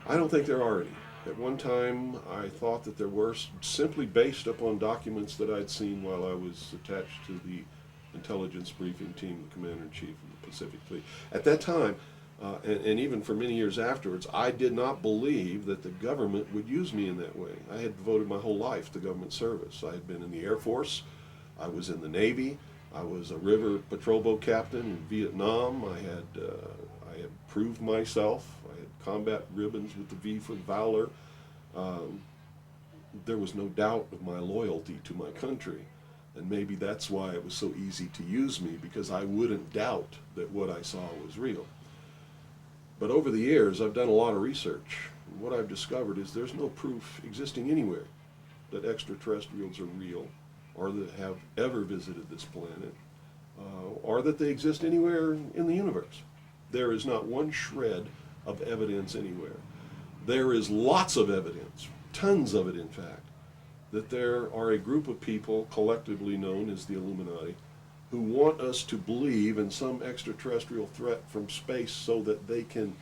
I don't think there are any. At one time, I thought that there were, simply based upon documents that I'd seen while I was attached to the intelligence briefing team, the Commander-in-Chief of the Pacific Fleet. At that time, and even for many years afterwards, I did not believe that the government would use me in that way. I had devoted my whole life to government service. I had been in the Air Force, I was in the Navy, I was a river patrol boat captain in Vietnam, I had proved myself, I had combat ribbons with the V for Valor. There was no doubt of my loyalty to my country. And maybe that's why it was so easy to use me, because I wouldn't doubt that what I saw was real. But over the years, I've done a lot of research. And what I've discovered is there's no proof existing anywhere that extraterrestrials are real, or that have ever visited this planet, or that they exist anywhere in the universe. There is not one shred of evidence anywhere. There is lots of evidence, tons of it in fact, that there are a group of people collectively known as the Illuminati who want us to believe in some extraterrestrial threat from space so that they can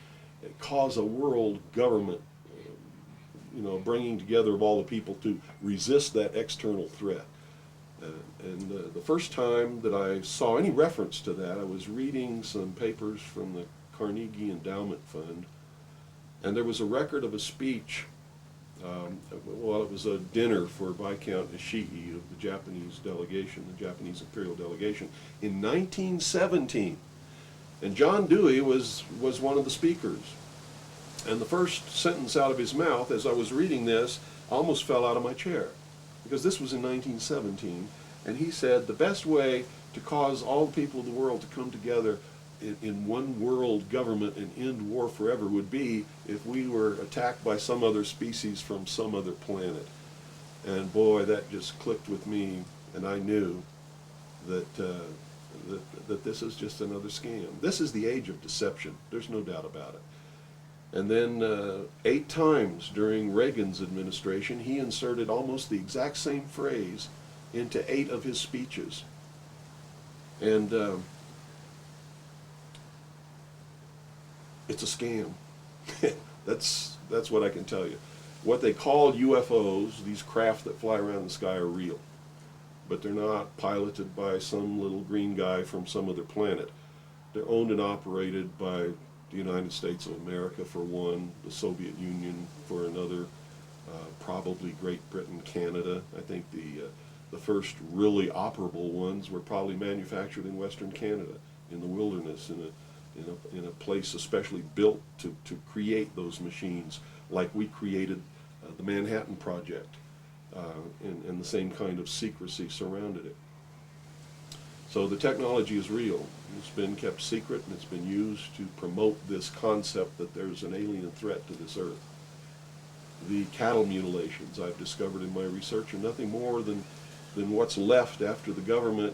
cause a world government, bringing together of all the people to resist that external threat. And the first time that I saw any reference to that, I was reading some papers from the Carnegie Endowment Fund, and there was a record of a speech. It was a dinner for Viscount Ishii of the Japanese delegation, the Japanese imperial delegation, in 1917. And John Dewey was one of the speakers. And the first sentence out of his mouth, as I was reading this, I almost fell out of my chair, because this was in 1917, and he said the best way to cause all the people of the world to come together in one world government and end war forever would be if we were attacked by some other species from some other planet. And boy, that just clicked with me, and I knew that that this is just another scam. This is the age of deception. There's no doubt about it. And then 8 times during Reagan's administration, he inserted almost the exact same phrase into 8 of his speeches. And it's a scam. That's what I can tell you. What they call UFOs, these craft that fly around the sky, are real. But they're not piloted by some little green guy from some other planet. They're owned and operated by the United States of America for one, the Soviet Union for another, probably Great Britain, Canada. I think the first really operable ones were probably manufactured in Western Canada, in the wilderness, in a place especially built to create those machines, like we created the Manhattan Project, and the same kind of secrecy surrounded it. So the technology is real. It's been kept secret, and it's been used to promote this concept that there's an alien threat to this earth. The cattle mutilations I've discovered in my research are nothing more than what's left after the government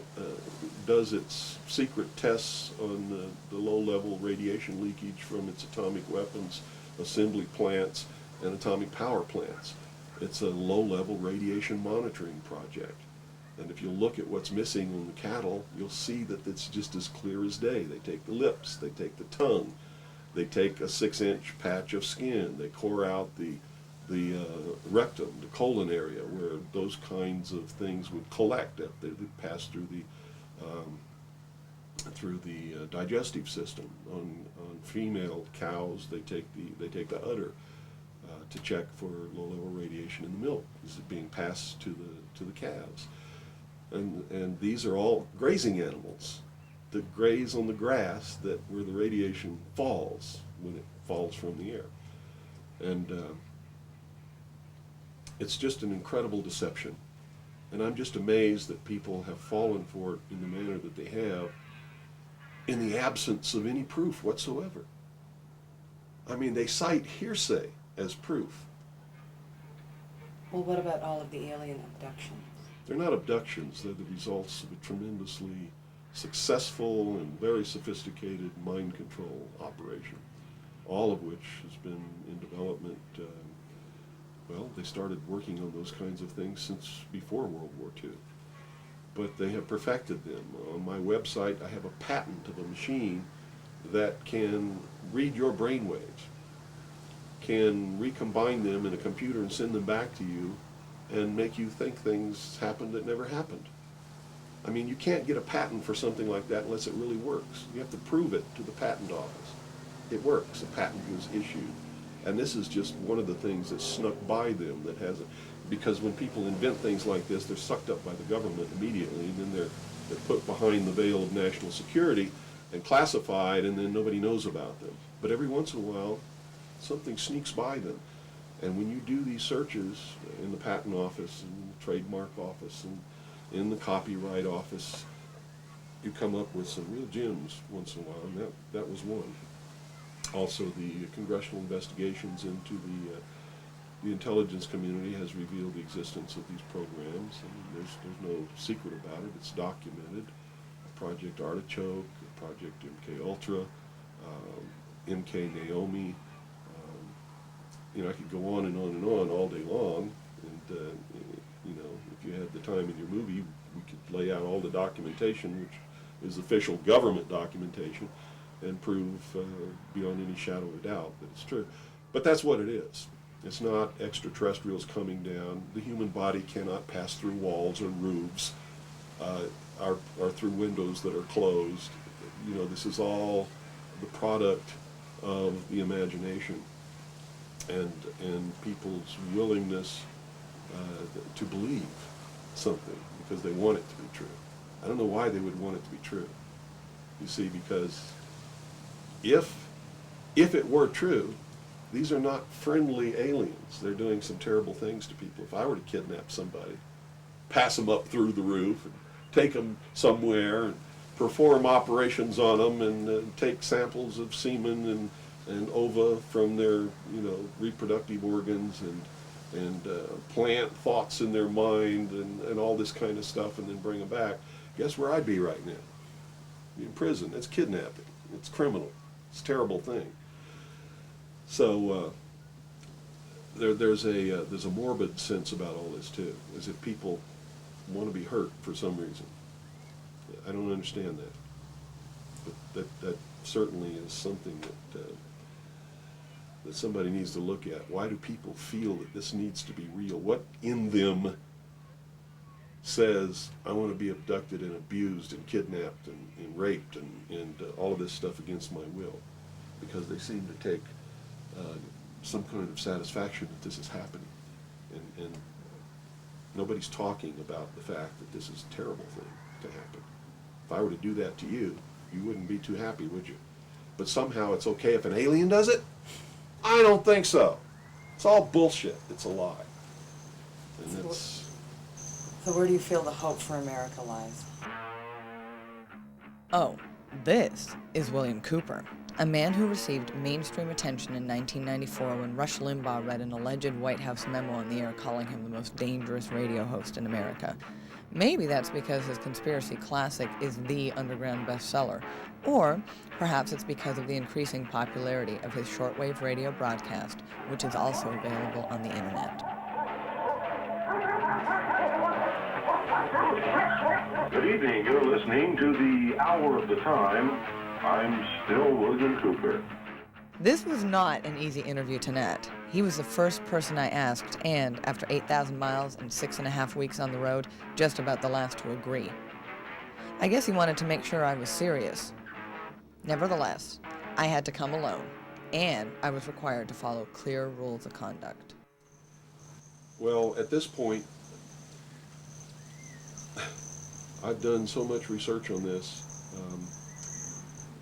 does its secret tests on the low-level radiation leakage from its atomic weapons assembly plants and atomic power plants. It's a low-level radiation monitoring project. And if you look at what's missing in the cattle, you'll see that it's just as clear as day. They take the lips, they take the tongue, they take a 6-inch patch of skin, they core out the rectum, the colon area, where those kinds of things would collect. They pass through the digestive system. On female cows, they take the udder to check for low-level radiation in the milk. This is being passed to the calves, and these are all grazing animals that graze on the grass where the radiation falls when it falls from the air, and it's just an incredible deception. And I'm just amazed that people have fallen for it in the manner that they have, in the absence of any proof whatsoever. I mean, they cite hearsay as proof. Well, what about all of the alien abductions? They're not abductions. They're the results of a tremendously successful and very sophisticated mind control operation, all of which has been in development Well, they started working on those kinds of things since before World War II. But they have perfected them. On my website, I have a patent of a machine that can read your brain waves, can recombine them in a computer and send them back to you and make you think things happened that never happened. I mean, you can't get a patent for something like that unless it really works. You have to prove it to the patent office. It works. A patent was issued. And this is just one of the things that snuck by them that hasn't, because when people invent things like this, they're sucked up by the government immediately, and then they're put behind the veil of national security and classified, and then nobody knows about them. But every once in a while, something sneaks by them. And when you do these searches in the patent office, and the trademark office, and in the copyright office, you come up with some real gems once in a while, and that was one. Also, the congressional investigations into the intelligence community has revealed the existence of these programs. I mean, there's no secret about it. It's documented. Project Artichoke, Project MK Ultra, MK Naomi. You know, I could go on and on and on all day long. And you know, if you had the time in your movie, we could lay out all the documentation, which is official government documentation, and prove beyond any shadow of a doubt that it's true. But that's what it is. It's not extraterrestrials coming down. The human body cannot pass through walls or roofs, or through windows that are closed. You know, this is all the product of the imagination and people's willingness to believe something because they want it to be true. I don't know why they would want it to be true. You see, because if it were true, these are not friendly aliens. They're doing some terrible things to people. If I were to kidnap somebody, pass them up through the roof, and take them somewhere, and perform operations on them, and take samples of semen and ova from their, you know, reproductive organs, and plant thoughts in their mind, and all this kind of stuff, and then bring them back, guess where I'd be right now? Be in prison. That's kidnapping. It's criminal. It's a terrible thing. So there's a morbid sense about all this too, as if people want to be hurt for some reason. I don't understand that, but that certainly is something that somebody needs to look at. Why do people feel that this needs to be real? What in them says, I want to be abducted and abused and kidnapped and raped and all of this stuff against my will? Because they seem to take some kind of satisfaction that this is happening. And nobody's talking about the fact that this is a terrible thing to happen. If I were to do that to you, you wouldn't be too happy, would you? But somehow it's okay if an alien does it? I don't think so. It's all bullshit. It's a lie. And it's... So where do you feel the hope for America lies? Oh, this is William Cooper, a man who received mainstream attention in 1994 when Rush Limbaugh read an alleged White House memo on the air calling him the most dangerous radio host in America. Maybe that's because his conspiracy classic is the underground bestseller, or perhaps it's because of the increasing popularity of his shortwave radio broadcast, which is also available on the internet. Good evening. You're listening to the Hour of the Time. I'm still William Cooper. This was not an easy interview to net. He was the first person I asked, and after 8,000 miles and 6.5 weeks on the road, just about the last to agree. I guess he wanted to make sure I was serious. Nevertheless, I had to come alone, and I was required to follow clear rules of conduct. Well, at this point, I've done so much research on this.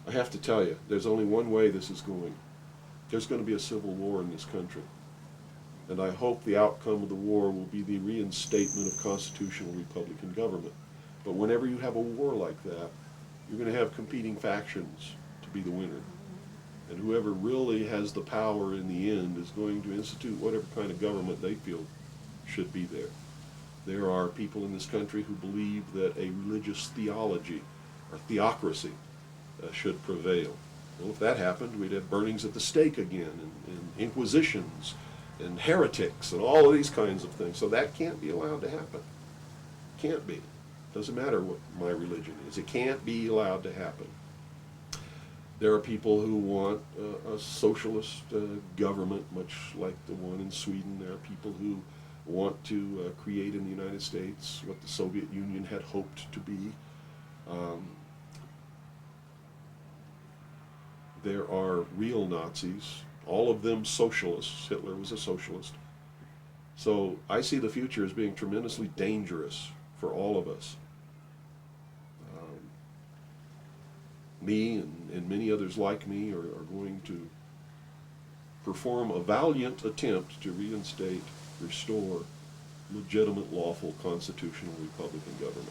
I have to tell you, there's only one way this is going. There's going to be a civil war in this country. And I hope the outcome of the war will be the reinstatement of constitutional Republican government. But whenever you have a war like that, you're going to have competing factions to be the winner. And whoever really has the power in the end is going to institute whatever kind of government they feel should be there. There are people in this country who believe that a religious theology or theocracy should prevail. Well, if that happened, we'd have burnings at the stake again, and inquisitions, and heretics and all of these kinds of things. So that can't be allowed to happen. Can't be. Doesn't matter what my religion is. It can't be allowed to happen. There are people who want a socialist government, much like the one in Sweden. There are people who want to create in the United States what the Soviet Union had hoped to be. There are real Nazis, all of them socialists. Hitler was a socialist. So I see the future as being tremendously dangerous for all of us. Me and many others like me are going to perform a valiant attempt to reinstate, restore legitimate, lawful, constitutional Republican government.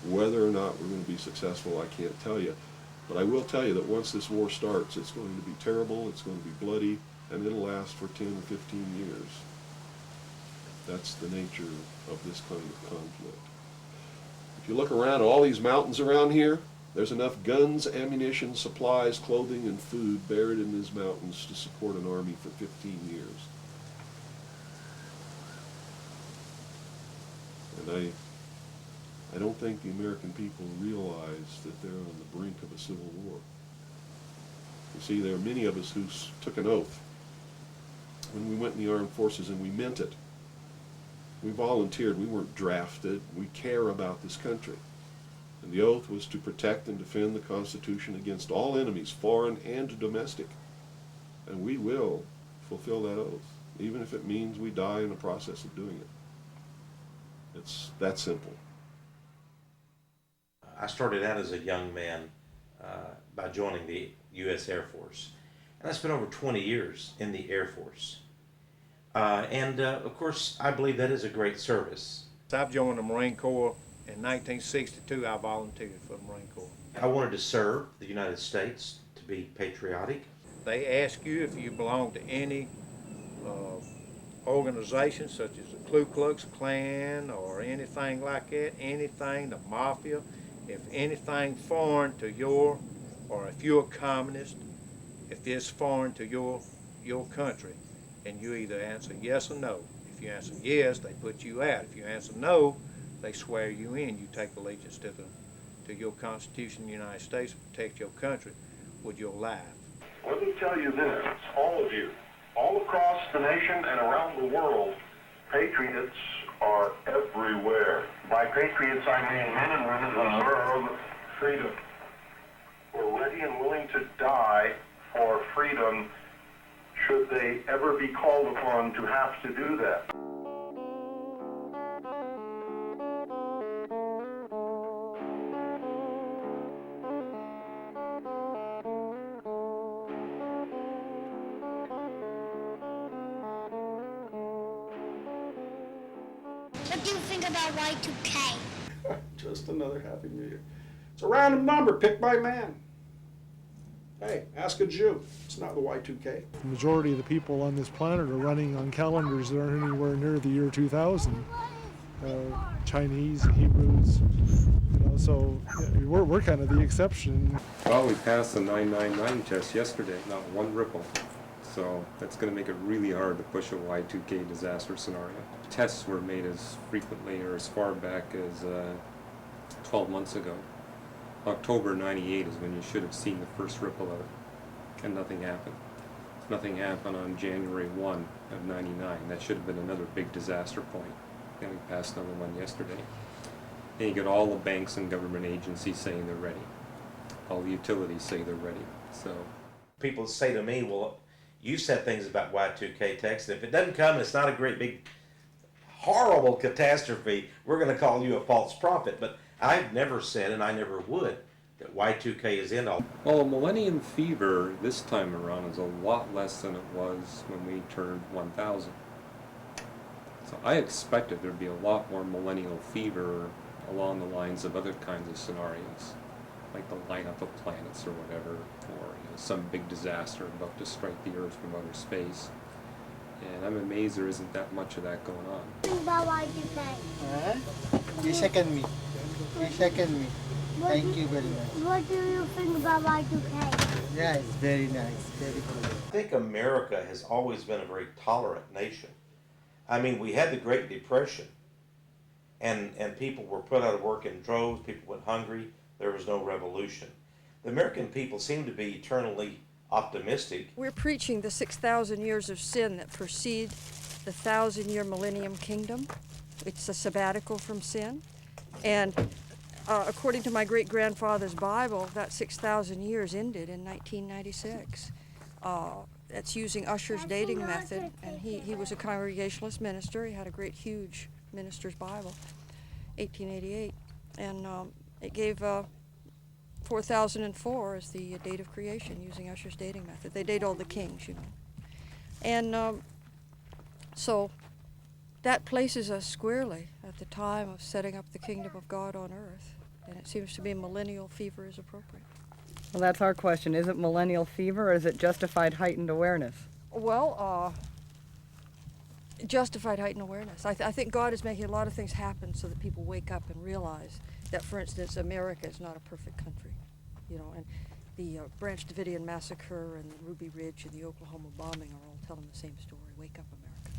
Whether or not we're going to be successful, I can't tell you. But I will tell you that once this war starts, it's going to be terrible, it's going to be bloody, and it'll last for 10 or 15 years. That's the nature of this kind of conflict. If you look around at all these mountains around here, there's enough guns, ammunition, supplies, clothing, and food buried in these mountains to support an army for 15 years. And I don't think the American people realize that they're on the brink of a civil war. You see, there are many of us who took an oath when we went in the armed forces, and we meant it. We volunteered. We weren't drafted. We care about this country. And the oath was to protect and defend the Constitution against all enemies, foreign and domestic. And we will fulfill that oath, even if it means we die in the process of doing it. It's that simple. I started out as a young man by joining the U.S. Air Force. And I spent over 20 years in the Air Force. Of course, I believe that is a great service. I've joined the Marine Corps. In 1962, I volunteered for the Marine Corps. I wanted to serve the United States, to be patriotic. They ask you if you belong to any organization, such as the Ku Klux Klan or anything like that, anything, the Mafia, if anything foreign to your, or if you're a communist, if it's foreign to your country, and you either answer yes or no. If you answer yes, they put you out. If you answer no, they swear you in. You take allegiance to your Constitution of the United States, protect your country with your life. Let me tell you this, all of you, all across the nation and around the world, patriots are everywhere. By patriots, I mean men and women who deserve freedom. We're ready and willing to die for freedom should they ever be called upon to have to do that. What do you think about Y2K? Just another Happy New Year. It's a random number picked by man. Hey, ask a Jew. It's not the Y2K. The majority of the people on this planet are running on calendars that aren't anywhere near the year 2000. Chinese, Hebrews, so we're kind of the exception. Well, we passed the 999 test yesterday, not one ripple. So that's going to make it really hard to push a Y2K disaster scenario. Tests were made as frequently or as far back as 12 months ago. October 98 is when you should have seen the first ripple of it, and nothing happened. Nothing happened on January 1 of 99. That should have been another big disaster point. And we passed another one yesterday. And you get all the banks and government agencies saying they're ready. All the utilities say they're ready. So People say to me, well, you said things about Y2K, Texe. If it doesn't come, it's not a great big horrible catastrophe, we're going to call you a false prophet. But I've never said, and I never would, that Y2K is in all. Well, the Millennium fever this time around is a lot less than it was when we turned 1,000. So I expected there'd be a lot more millennial fever along the lines of other kinds of scenarios, like the lineup of planets or whatever, or some big disaster about to strike the Earth from outer space. And I'm amazed there isn't that much of that going on. About Y2K. You second me. You second me. Thank you very much. What do you think about Y2K? Yeah, it's very nice, very cool. I think America has always been a very tolerant nation. I mean, we had the Great Depression, and people were put out of work in droves, people went hungry, there was no revolution. The American people seem to be eternally optimistic. We're preaching the 6,000 years of sin that precede the 1,000-year Millennium Kingdom. It's a sabbatical from sin. And according to my great-grandfather's Bible, that 6,000 years ended in 1996. That's using Ussher's dating method, and he was a Congregationalist minister. He had a great, huge minister's Bible, 1888, and it gave 4004 as the date of creation using Ussher's dating method. They date all the kings, you know. And so that places us squarely at the time of setting up the kingdom of God on earth, and it seems to be millennial fever is appropriate. Well, that's our question. Is it millennial fever or is it justified heightened awareness? Well, justified heightened awareness. I think God is making a lot of things happen so that people wake up and realize that, for instance, America is not a perfect country, you know, and the Branch Davidian massacre and the Ruby Ridge and the Oklahoma bombing are all telling the same story. Wake up, America.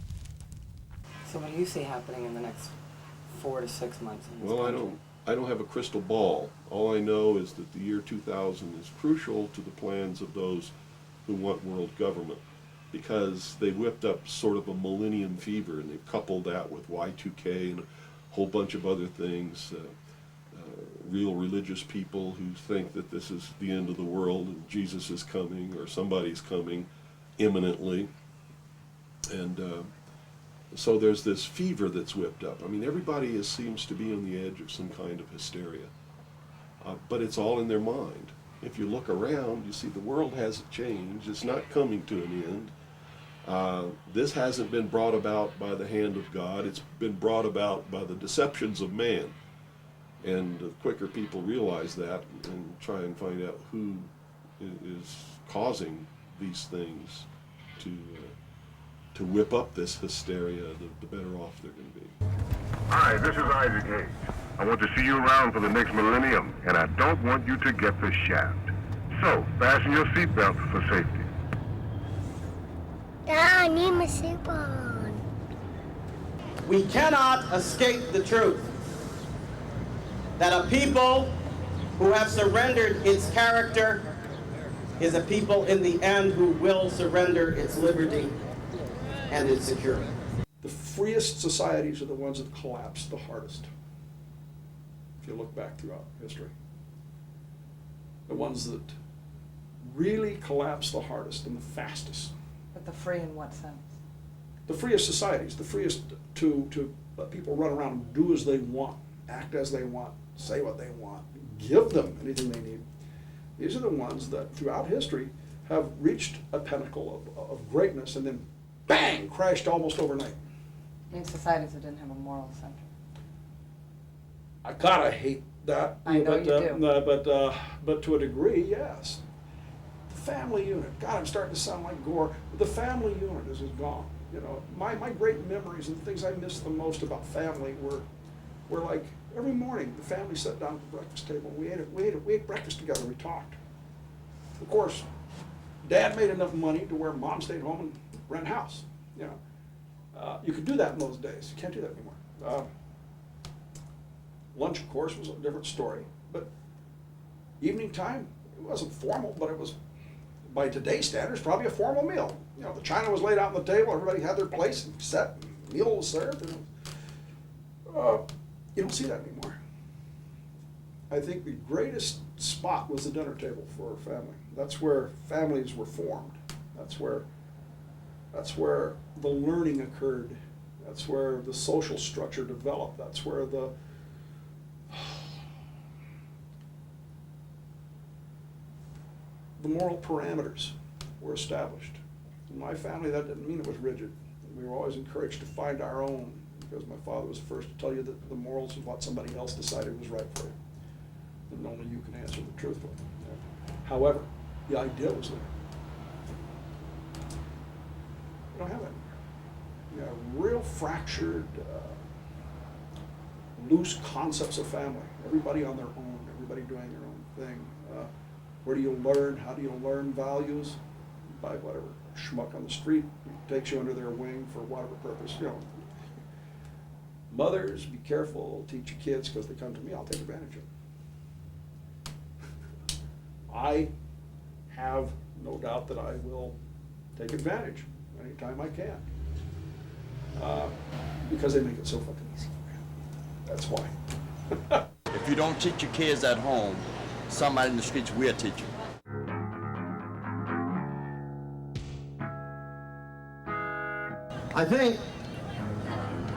So what do you see happening in the next 4 to 6 months in this Well, country? I don't have a crystal ball. All I know is that the year 2000 is crucial to the plans of those who want world government, because they whipped up sort of a millennium fever, and they've coupled that with Y2K and a whole bunch of other things. Real religious people who think that this is the end of the world and Jesus is coming or somebody's coming imminently. And so there's this fever that's whipped up. I mean, everybody seems to be on the edge of some kind of hysteria, but it's all in their mind. If you look around, you see the world hasn't changed. It's not coming to an end. This hasn't been brought about by the hand of God. It's been brought about by the deceptions of man. And the quicker people realize that and try and find out who is causing these things to whip up this hysteria, the better off they're going to be. Hi, this is Isaac Hayes. I want to see you around for the next millennium, and I don't want you to get the shaft. So, fasten your seatbelt for safety. Dad, I need my soup on. We cannot escape the truth that a people who have surrendered its character is a people in the end who will surrender its liberty and its security. The freest societies are the ones that collapse the hardest. If you look back throughout history, the ones that really collapse the hardest and the fastest. But the free in what sense? The freest societies, the freest to let people run around and do as they want, act as they want, say what they want, give them anything they need. These are the ones that throughout history have reached a pinnacle of greatness and then bang, crashed almost overnight. I mean, societies that didn't have a moral center. I gotta hate that. I know you do. But to a degree, yes. The family unit. God, I'm starting to sound like Gore. The family unit is gone. You know, my great memories and the things I miss the most about family were like every morning the family sat down at the breakfast table. We ate breakfast together. We talked. Of course, Dad made enough money to where Mom stayed home and rent a house. You know, you could do that in those days. You can't do that anymore. Lunch, of course, was a different story. But evening time, it wasn't formal, but it was, by today's standards, probably a formal meal. You know, the china was laid out on the table. Everybody had their place and set. And meal was served. And you don't see that anymore. I think the greatest spot was the dinner table for a family. That's where families were formed. That's where the learning occurred. That's where the social structure developed. That's where the moral parameters were established. In my family, that didn't mean it was rigid. We were always encouraged to find our own, because my father was the first to tell you that the morals of what somebody else decided was right for you. And only you can answer the truth for it. However, the idea was there. We don't have that. You know, real fractured, loose concepts of family. Everybody on their own. everybody doing their own thing. Where do you learn? How do you learn values? By whatever schmuck on the street takes you under their wing for whatever purpose, you know. Mothers, be careful, teach your kids, because they come to me, I'll take advantage of them. I have no doubt that I will take advantage anytime I can. Because they make it so fucking easy. That's why. If you don't teach your kids at home, somebody in the streets will teach you. I think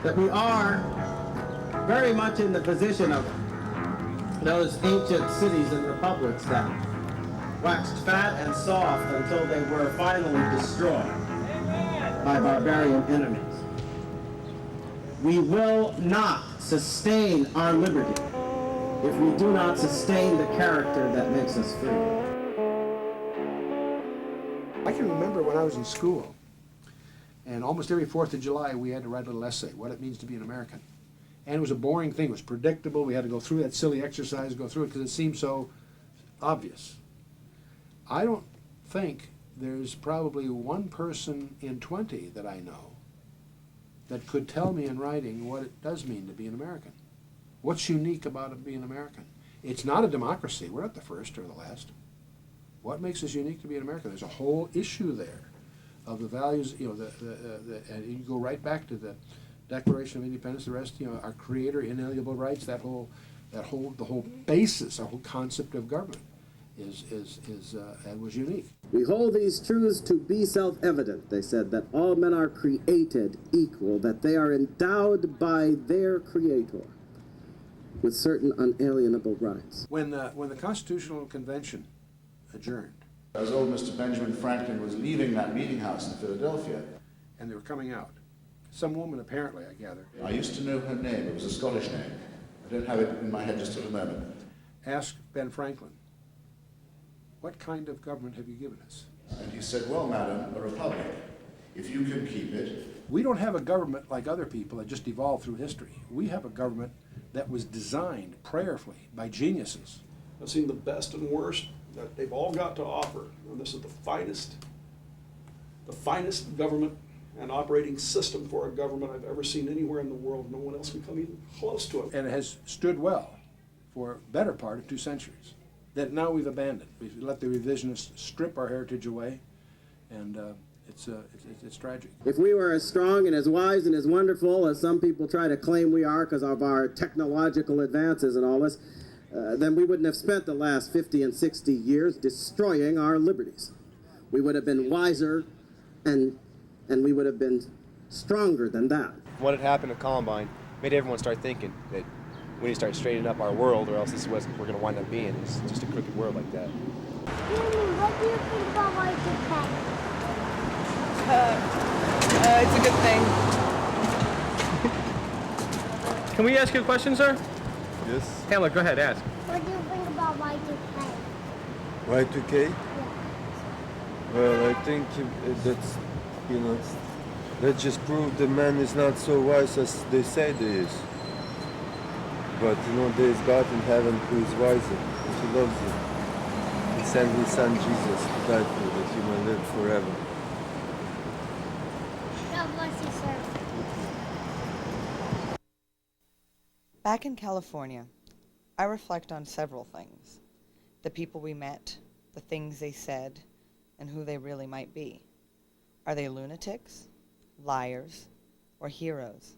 that we are very much in the position of those ancient cities and republics that waxed fat and soft until they were finally destroyed by barbarian enemies. We will not sustain our liberty if we do not sustain the character that makes us free. I can remember when I was in school, and almost every 4th of July we had to write a little essay, what it means to be an American. And it was a boring thing, it was predictable, we had to go through that silly exercise, go through it because it seemed so obvious. I don't think there's probably one person in 20 that I know that could tell me in writing what it does mean to be an American. What's unique about it being American? It's not a democracy, we're not the first or the last. What makes us unique to be an American? There's a whole issue there of the values, you know, and you go right back to the Declaration of Independence, the rest, you know, our creator, inalienable rights, the whole basis, the whole concept of government was unique. We hold these truths to be self-evident, they said, that all men are created equal, that they are endowed by their creator with certain unalienable rights. When the Constitutional Convention adjourned, as old Mr. Benjamin Franklin was leaving that meeting house in Philadelphia, and they were coming out, some woman apparently, I gather, I used to know her name, it was a Scottish name. I don't have it in my head just at the moment. Asked Ben Franklin, what kind of government have you given us? And he said, well, madam, a republic. If you can keep it. We don't have a government like other people that just evolved through history. We have a government that was designed prayerfully by geniuses. I've seen the best and worst that they've all got to offer, and this is the finest government and operating system for a government I've ever seen anywhere in the world. No one else can come even close to it. And it has stood well for a better part of 2 centuries. That now we've abandoned. We've let the revisionists strip our heritage away, and it's tragic. If we were as strong and as wise and as wonderful as some people try to claim we are because of our technological advances and all this, then we wouldn't have spent the last 50 and 60 years destroying our liberties. We would have been wiser and we would have been stronger than that. What had happened at Columbine made everyone start thinking that we need to start straightening up our world, or else this is what we're going to wind up being. It's just a crooked world like that. What do you think about Y2K? It's a good thing. Can we ask you a question, sir? Yes. Hamlet, go ahead, ask. What do you think about Y2K? Y2K? Well, I think that's, you know, that just proved the man is not so wise as they say he is. But, you know, there is God in heaven who is wiser, and he loves you. He sent his son Jesus to die for you, that you may live forever. God bless you, sir. Back in California, I reflect on several things. The people we met, the things they said, and who they really might be. Are they lunatics, liars, or heroes?